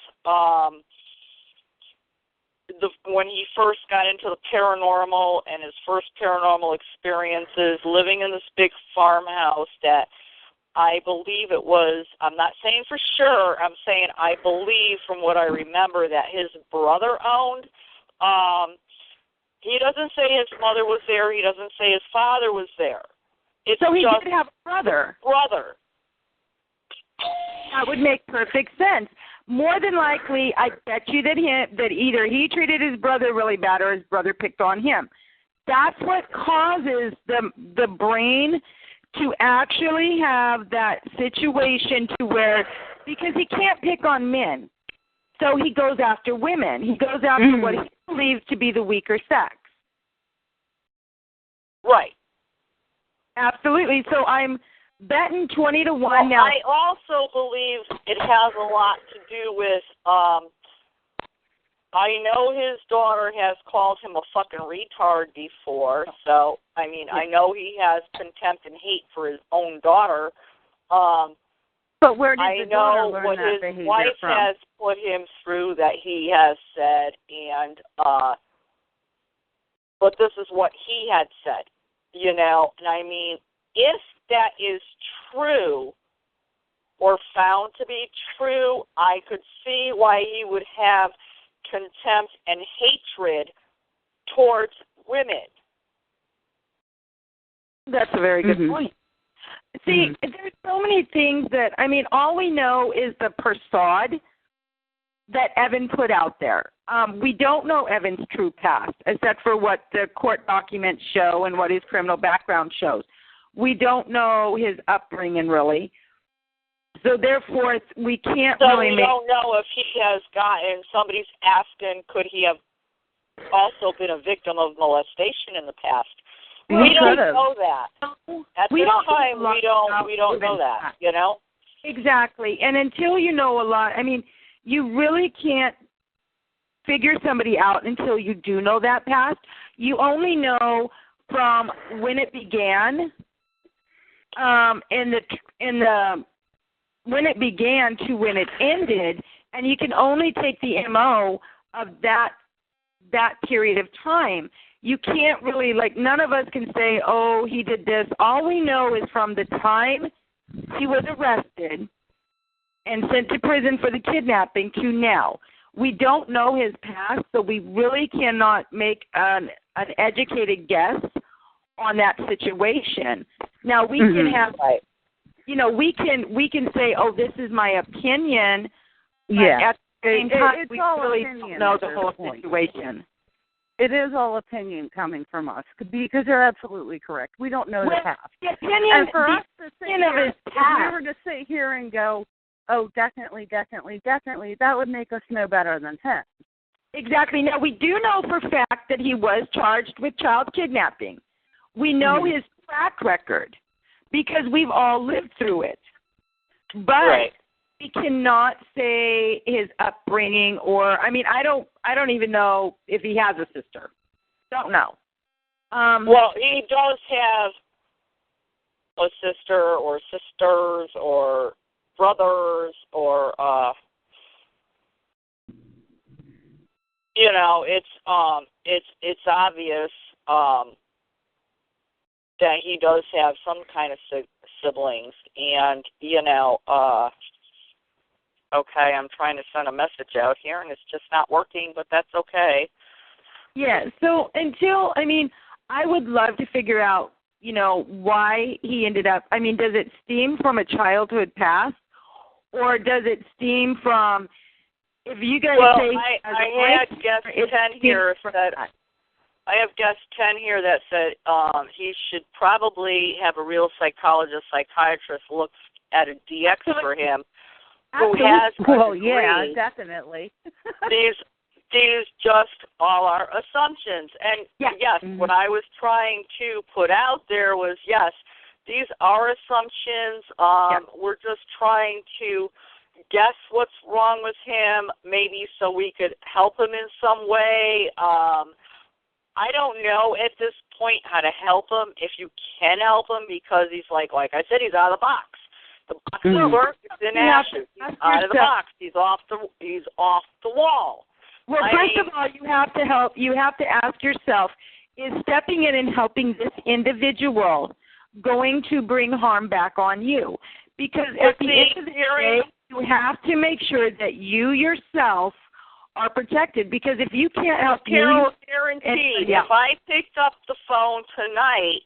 when he first got into the paranormal and his first paranormal experiences, living in this big farmhouse that I believe it was, I'm not saying for sure, I'm saying I believe from what I remember that his brother owned. He doesn't say his mother was there. He doesn't say his father was there. So he did have a brother. That would make perfect sense. More than likely, I bet you that either he treated his brother really bad or his brother picked on him. That's what causes the brain to actually have that situation to where, because he can't pick on men, so he goes after women. He goes after what he believes to be the weaker sex. Right. Absolutely. So I'm betting 20 to 1 now. I also believe it has a lot to do with, I know his daughter has called him a fucking retard before, so, I mean, I know he has contempt and hate for his own daughter. But where did the daughter learn that behavior from? I know what his wife has put him through that he has said, and, but this is what he had said, you know, and I mean, if that is true or found to be true, I could see why he would have contempt and hatred towards women. That's a very good point. See, there's so many things that, I mean, all we know is the facade that Evan put out there. We don't know Evan's true past, except for what the court documents show and what his criminal background shows. We don't know his upbringing, really. So, therefore, we can't really make... So we don't know if he has gotten... Somebody's asking, could he have also been a victim of molestation in the past. Well, we don't know that. At we this don't time, we don't know that, you know? Exactly. And until you know a lot, I mean, you really can't figure somebody out until you do know that past. You only know from when it began, when it began to when it ended, and you can only take the MO of that period of time. You can't really, like, none of us can say, oh, he did this. All we know is from the time he was arrested and sent to prison for the kidnapping to now. We don't know his past, so we really cannot make an educated guess on that situation. Now, we can have, you know, we can say, oh, this is my opinion. Yeah. At the same time, it's we all really opinion don't know at the this whole point. situation. It is all opinion coming from us, because you're absolutely correct. We don't know the past. The opinion, And for us to sit opinion of here, his if past. we were to sit here and go, oh, definitely, that would make us know better than him. Exactly. Now, we do know for a fact that he was charged with child kidnapping. We know his track record because we've all lived through it. But we cannot say his upbringing or, I mean, I don't even know if he has a sister. Don't know. Well, he does have a sister or sisters or brothers or, you know, it's obvious that he does have some kind of siblings, and, you know, okay, I'm trying to send a message out here, and it's just not working, but that's okay. Yeah, so I would love to figure out, you know, why he ended up, I mean, does it stem from a childhood past, or does it stem from, if you guys say... I had guest 10 here that... I have guest 10 here that said he should probably have a real psychologist, psychiatrist look at a DX for him who has a degree. Yeah, definitely. These just all are assumptions. And, yes, what I was trying to put out there was, yes, these are assumptions. We're just trying to guess what's wrong with him, maybe so we could help him in some way. I don't know at this point how to help him, if you can help him, because he's like I said, he's out of the box. The box is work, it's in ashes. He's out of the box. He's off the wall. Well, first of all, you have to ask yourself, is stepping in and helping this individual going to bring harm back on you? Because at the end of the day, you have to make sure that you yourself are protected, because if you can't help Carol, guaranteed, if I picked up the phone tonight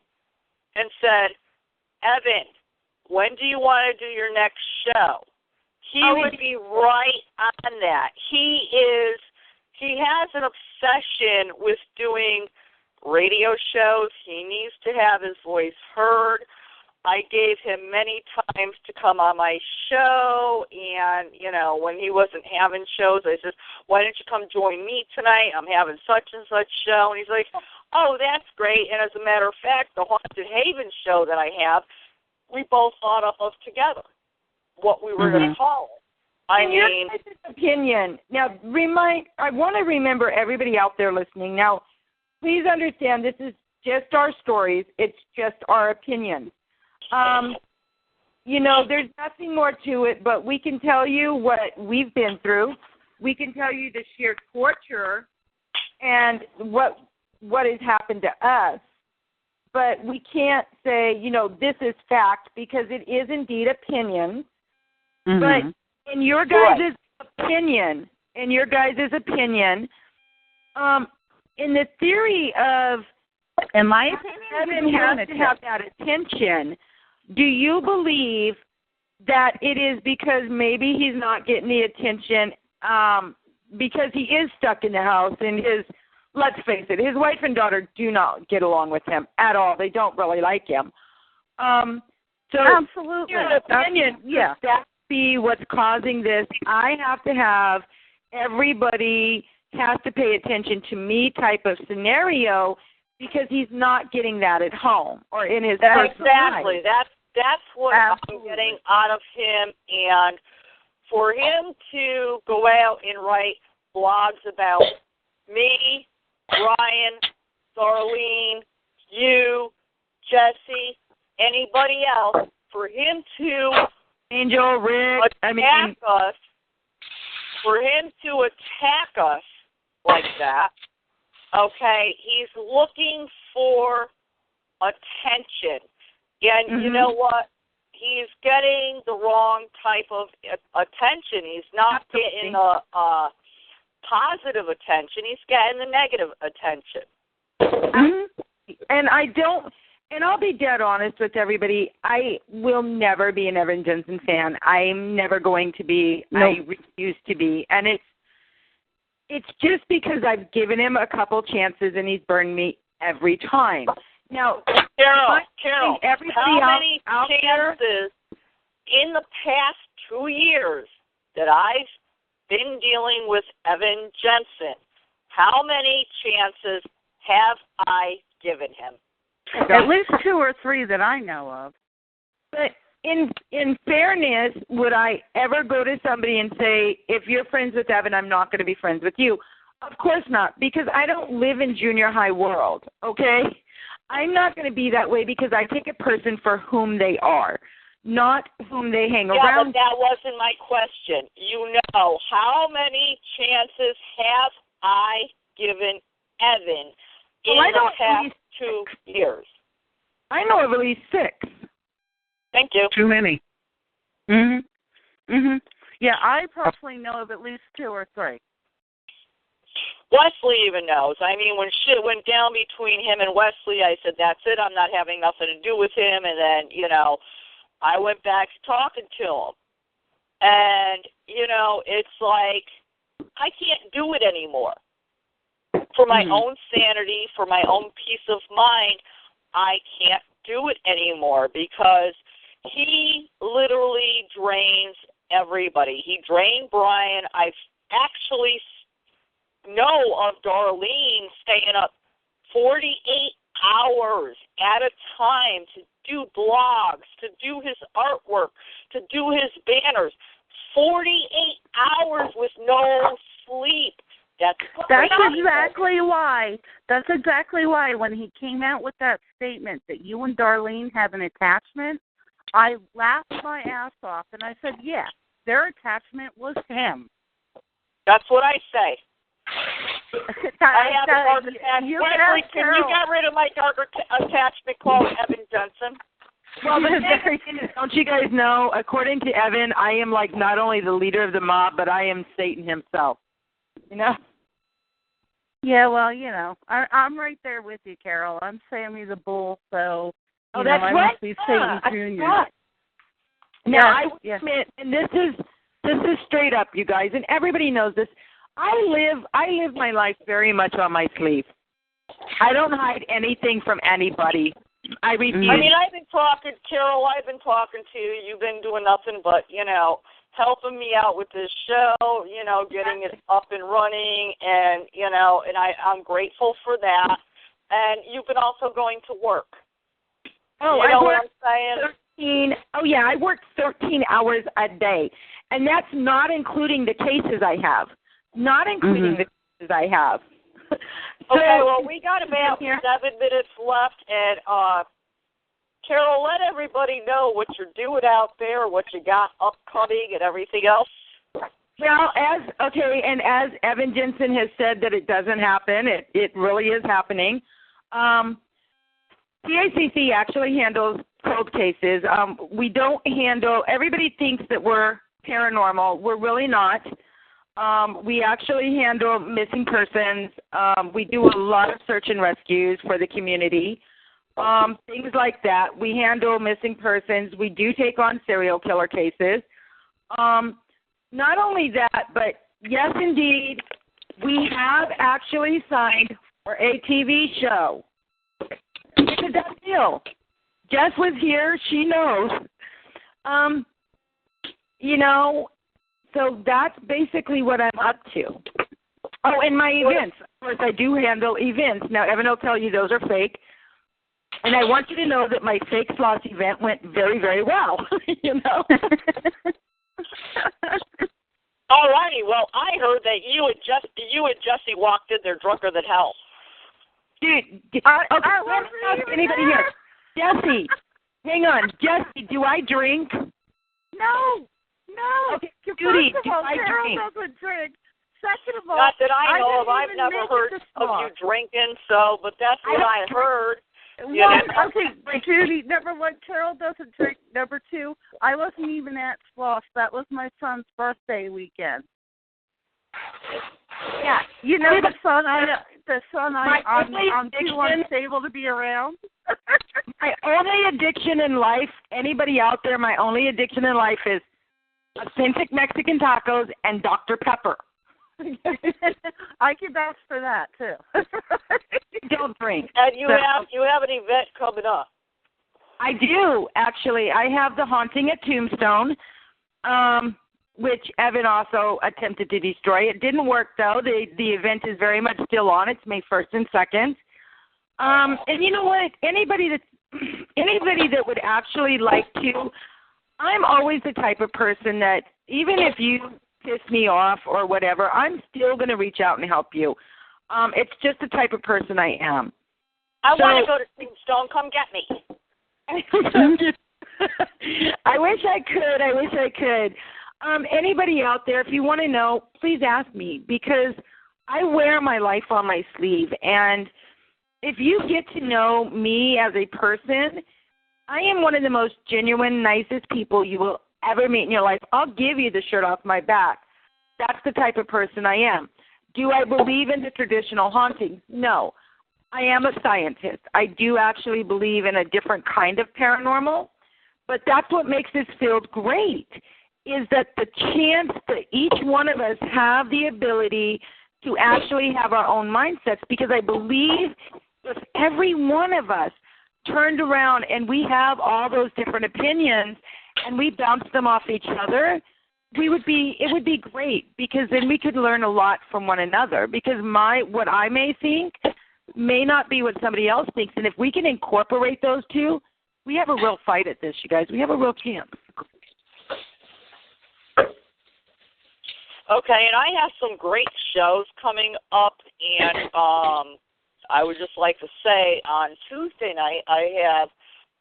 and said, Evan, when do you want to do your next show? He would be right on that. He has an obsession with doing radio shows. He needs to have his voice heard. I gave him many times to come on my show, and, you know, when he wasn't having shows, I said, why don't you come join me tonight? I'm having such and such show. And he's like, oh, that's great. And as a matter of fact, the Haunted Haven show that I have, we both thought of together what we were going to call it. I mean, opinion. Now, I want to remember everybody out there listening. Now, please understand, this is just our stories. It's just our opinions. You know, there's nothing more to it, but we can tell you what we've been through. We can tell you the sheer torture and what has happened to us. But we can't say, you know, this is fact, because it is indeed opinion. But in your guys' opinion, in the theory of, in my opinion, Evan has to have that attention, do you believe that it is because maybe he's not getting the attention because he is stuck in the house and let's face it, his wife and daughter do not get along with him at all. They don't really like him. So absolutely. Your opinion, could that be what's causing this? I have to have everybody has to pay attention to me type of scenario because he's not getting that at home or in his personal exactly. life. That's what Absolutely. I'm getting out of him, and for him to go out and write blogs about me, Brian, Darlene, you, Jesse, anybody else, for him to Angel, Rick, attack us, for him to attack us like that, okay, he's looking for attention. And you know what? He's getting the wrong type of attention. He's not getting the positive attention. He's getting the negative attention. And I'll be dead honest with everybody. I will never be an Evan Jensen fan. I'm never going to be. Nope. I refuse to be. And it's just because I've given him a couple chances and he's burned me every time. Now, Carol, how many out chances in the past 2 years that I've been dealing with Evan Jensen, how many chances have I given him? At least 2 or 3 that I know of. But in fairness, would I ever go to somebody and say, if you're friends with Evan, I'm not going to be friends with you? Of course not, because I don't live in junior high world, okay? I'm not going to be that way because I take a person for whom they are, not whom they hang around. Yeah, but that wasn't my question. You know, how many chances have I given Evan in the past 2 years? I know of at least 6. Thank you. Too many. Yeah, I personally know of at least 2 or 3. Wesley even knows. I mean, when shit went down between him and Wesley, I said, that's it, I'm not having nothing to do with him. And then, you know, I went back to talking to him. And, you know, it's like, I can't do it anymore. For my own sanity, for my own peace of mind, I can't do it anymore because he literally drains everybody. He drained Brian. I actually know of Darlene staying up 48 hours at a time to do blogs, to do his artwork, to do his banners. 48 hours with no sleep. That's exactly why. That's exactly why when he came out with that statement that you and Darlene have an attachment, I laughed my ass off and I said, yeah, their attachment was him. That's what I say. I have a dark attachment. Wesley, can you get rid of my dark attachment called Evan Jensen? Well, the thing is, don't you guys know, according to Evan, I am like not only the leader of the mob, but I am Satan himself. You know? Yeah, well, you know, I'm right there with you, Carol. I'm Sammy the Bull, so you know, I must be Satan Jr. Now, I will admit, and this is straight up, you guys, and everybody knows this. I live my life very much on my sleeve. I don't hide anything from anybody. I refuse. I mean, I've been talking, Carol, I've been talking to you. You've been doing nothing but, you know, helping me out with this show, you know, getting it up and running, and, you know, and I'm grateful for that. And you've been also going to work. Oh, you know what I'm saying? I work 13 hours a day. And that's not including the cases I have. Not including the cases I have. Okay, well, we got about 7 minutes left, and Carol, let everybody know what you're doing out there, what you got upcoming, and everything else. Well, as Evan Jensen has said that it doesn't happen, it really is happening. CICC actually handles cold cases. We don't handle, everybody thinks that we're paranormal. We're really not. We actually handle missing persons. We do a lot of search and rescues for the community, things like that. We handle missing persons. We do take on serial killer cases. Not only that, but yes, indeed, we have actually signed for a TV show. It's a done deal. Jess was here. She knows. You know, so that's basically what I'm up to. Oh, and my events. Of course, I do handle events. Now, Evan will tell you those are fake. And I want you to know that my fake sloth event went very, very well, you know. All righty. Well, I heard that you and Jesse walked in there drunker than hell. Dude, okay, let's ask anybody here. Jesse, hang on. Jesse, do I drink? No. Okay, Judi, do I Carol drink? doesn't drink. Second of all, Not that I know of. didn't I've even never make heard it this of far. you drinking, so, but that's what I heard. Okay, Judy, number one, Carol doesn't drink. Number two, I wasn't even at Sloss. That was my son's birthday weekend. Yeah, you know the son I'm too unstable to be around. My only addiction in life, anybody out there, my only addiction in life is authentic Mexican tacos and Dr. Pepper. I can vouch for that too. Don't drink. And you have an event coming up. I do, actually. I have the Haunting at Tombstone, which Evan also attempted to destroy. It didn't work, though. The event is very much still on. It's May 1st and 2nd. And you know what? Anybody that would actually like to, I'm always the type of person that even if you piss me off or whatever, I'm still going to reach out and help you. It's just the type of person I am. I want to go to Tombstone. Come get me. I wish I could. Anybody out there, if you want to know, please ask me, because I wear my life on my sleeve. And if you get to know me as a person, I am one of the most genuine, nicest people you will ever meet in your life. I'll give you the shirt off my back. That's the type of person I am. Do I believe in the traditional haunting? No. I am a scientist. I do actually believe in a different kind of paranormal, but that's what makes this field great, is that the chance that each one of us have the ability to actually have our own mindsets, because I believe if every one of us turned around and we have all those different opinions and we bounce them off each other, it would be great, because then we could learn a lot from one another, because what I may think may not be what somebody else thinks. And if we can incorporate those two, we have a real fight at this, you guys. We have a real chance. Okay, and I have some great shows coming up, and I would just like to say on Tuesday night I have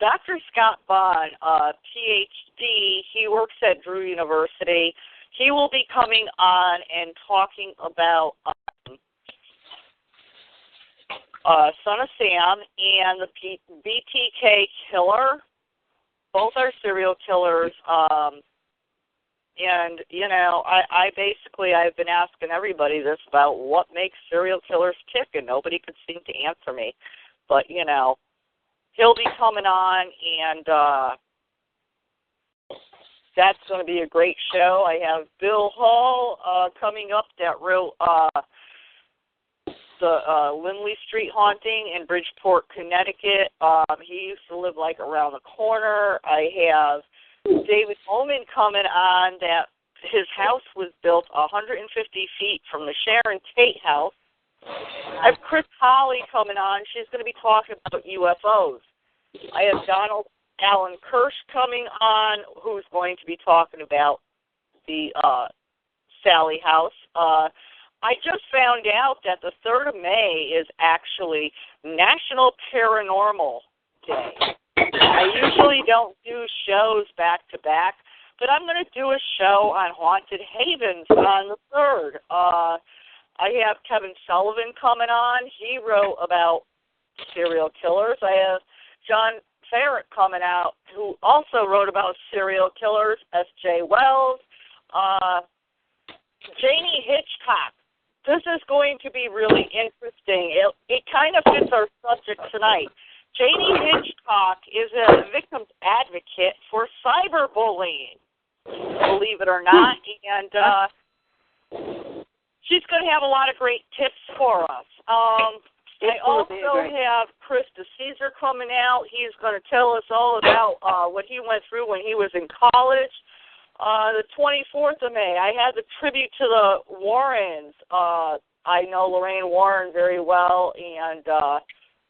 Dr. Scott Bond, PhD. He works at Drew University. He will be coming on and talking about Son of Sam and the BTK killer. Both are serial killers. And, you know, I've been asking everybody this about what makes serial killers tick, and nobody could seem to answer me. But, you know, he'll be coming on, and that's going to be a great show. I have Bill Hall coming up that wrote the Lindley Street Haunting in Bridgeport, Connecticut. He used to live, like, around the corner. I have David Ullman coming on, that his house was built 150 feet from the Sharon Tate house. I have Chris Holly coming on. She's going to be talking about UFOs. I have Donald Allen Kirsch coming on, who's going to be talking about the Sally house. I just found out that the 3rd of May is actually National Paranormal Day. I usually don't do shows back-to-back, but I'm going to do a show on Haunted Havens on the 3rd. I have Kevin Sullivan coming on. He wrote about serial killers. I have John Farrett coming out, who also wrote about serial killers, S.J. Wells. Janie Hitchcock. This is going to be really interesting. It kind of fits our subject tonight. Janie Hitchcock is a victim's advocate for cyberbullying, believe it or not, and she's going to have a lot of great tips for us. I also have Chris DeCesar coming out. He's going to tell us all about what he went through when he was in college. The 24th of May, I had the tribute to the Warrens I know Lorraine Warren very well, and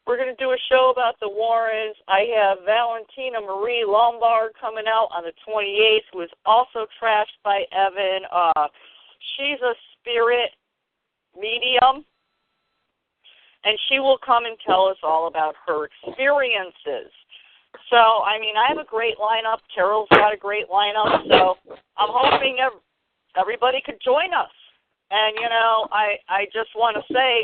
we're going to do a show about the Warrens. I have Valentina Marie Lombard coming out on the 28th, who is also trashed by Evan. She's a spirit medium, and she will come and tell us all about her experiences. So, I mean, I have a great lineup. Carol's got a great lineup, so I'm hoping everybody could join us. And, you know, I just want to say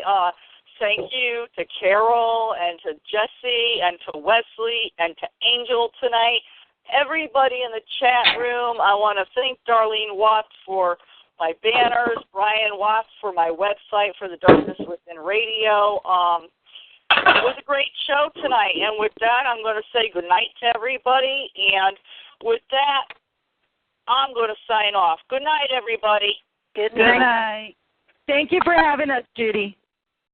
thank you to Carol and to Jesse and to Wesley and to Angel tonight. Everybody in the chat room, I want to thank Darlene Watts for my banners, Brian Watts for my website for the Darkness Within Radio. It was a great show tonight. And with that, I'm going to say goodnight to everybody. And with that, I'm going to sign off. Good night, everybody. Good Good night. night. Thank you for having us, Judi.